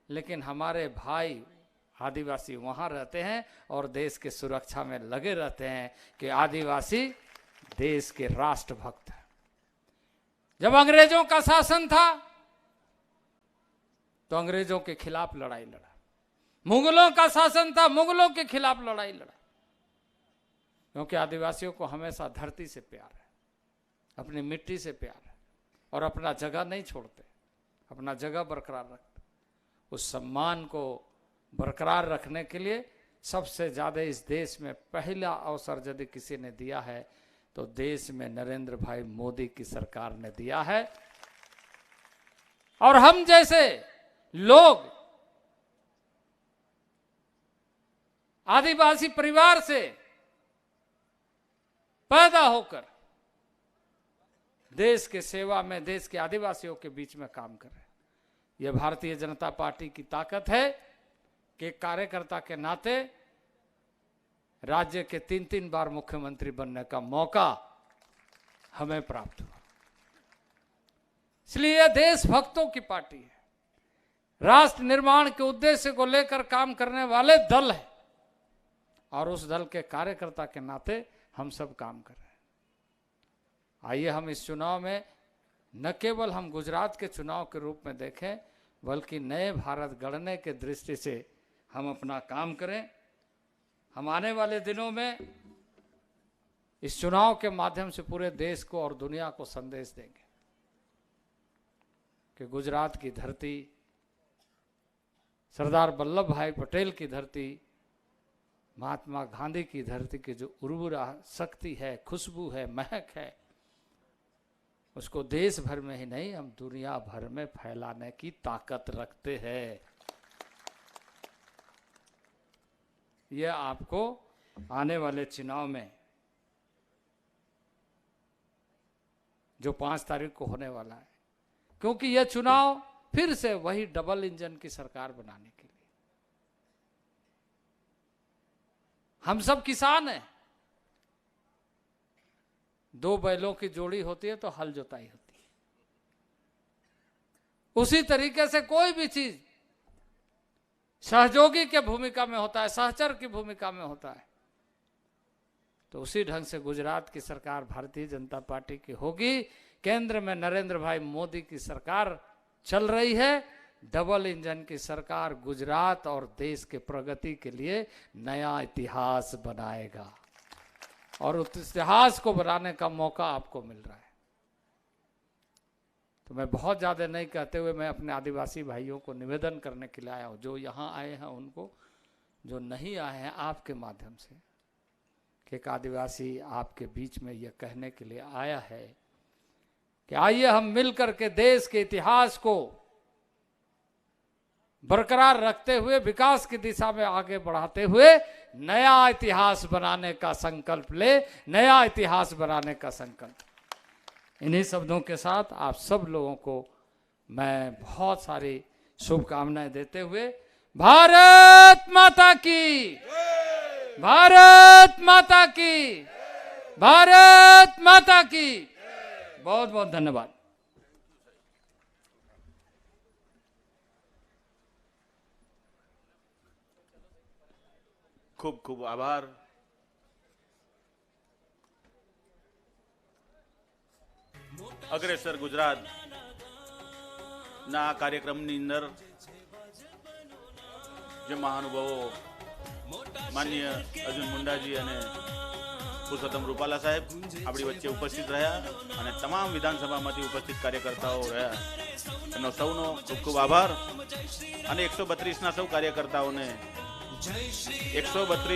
लेकिन हमारे भाई आदिवासी वहाँ रहते हैं और देश के सुरक्षा में लगे रहते हैं कि आदिवासी देश के राष्ट्रभक्त हैं। जब अंग्रेजों का शासन था तो अंग्रेजों के खिलाफ लड़ाई लड़ा, मुगलों का शासन था, मुगलों के खिलाफ लड़ाई लड़ा, क्योंकि आदिवासियों को हमेशा धरती से प्यार है, अपनी मिट्टी से प्यार है और अपना जगह नहीं छोड़ते, अपना जगह बरकरार रखते। उस सम्मान को बरकरार रखने के लिए सबसे ज्यादा इस देश में पहला अवसर यदि किसी ने दिया है तो देश में नरेंद्र भाई मोदी की सरकार ने दिया है। और हम जैसे लोग आदिवासी परिवार से पैदा होकर देश के सेवा में, देश के आदिवासियों के बीच में काम कर रहे हैं। यह भारतीय जनता पार्टी की ताकत है कि कार्यकर्ता के नाते राज्य के 3-3 बार मुख्यमंत्री बनने का मौका हमें प्राप्त हुआ। इसलिए यह देशभक्तों की पार्टी है, राष्ट्र निर्माण के उद्देश्य को लेकर काम करने वाले दल है, और उस दल के कार्यकर्ता के नाते हम सब काम कर रहे हैं। आइए हम इस चुनाव में न केवल हम गुजरात के चुनाव के रूप में देखें, बल्कि नए भारत गढ़ने के दृष्टि से हम अपना काम करें। हम आने वाले दिनों में इस चुनाव के माध्यम से पूरे देश को और दुनिया को संदेश देंगे कि गुजरात की धरती, सरदार वल्लभ भाई पटेल की धरती, महात्मा गांधी की धरती की जो उर्वरा शक्ति है, खुशबू है, महक है, उसको देश भर में ही नहीं हम दुनिया भर में फैलाने की ताकत रखते हैं। यह आपको आने वाले चुनाव में जो 5 तारीख को होने वाला है, क्योंकि यह चुनाव फिर से वही डबल इंजन की सरकार बनाने के लिए। हम सब किसान हैं, 2 बैलों की जोड़ी होती है तो हल जोताई होती है। उसी तरीके से कोई भी चीज सहयोगी के भूमिका में होता है, सहचर की भूमिका में होता है, तो उसी ढंग से गुजरात की सरकार भारतीय जनता पार्टी की होगी। केंद्र में नरेंद्र भाई मोदी की सरकार चल रही है, डबल इंजन की सरकार गुजरात और देश के प्रगति के लिए नया इतिहास बनाएगा, और उस इतिहास को बनाने का मौका आपको मिल रहा है। तो मैं बहुत ज़्यादा नहीं कहते हुए मैं अपने आदिवासी भाइयों को निवेदन करने के लिए आया हूँ, जो यहाँ आए हैं उनको, जो नहीं आए हैं आपके माध्यम से, कि एक आदिवासी आपके बीच में यह कहने के लिए आया है कि आइए हम मिलकर के देश के इतिहास को बरकरार रखते हुए, विकास की दिशा में आगे बढ़ाते हुए नया इतिहास बनाने का संकल्प ले, नया इतिहास बनाने का संकल्प। इन्हीं शब्दों के साथ आप सब लोगों को मैं बहुत सारी शुभकामनाएं देते हुए भारत माता की, भारत माता की, भारत माता की बहुत बहुत धन्यवाद। ખૂબ ખૂબ આભાર। અગ્રેસર ગુજરાત ના આ કાર્યક્રમની અંદર જે મહાનુભાવો માનનીય અર્જુન મુંડાજી અને પુરુષોત્તમ રૂપાલા સાહેબ આપણી વચ્ચે ઉપસ્થિત રહ્યા અને તમામ વિધાનસભામાંથી ઉપસ્થિત કાર્યકર્તાઓ રહ્યા, એમનો સૌનો ખૂબ ખૂબ આભાર। અને 132ના સૌ કાર્યકર્તાઓને 132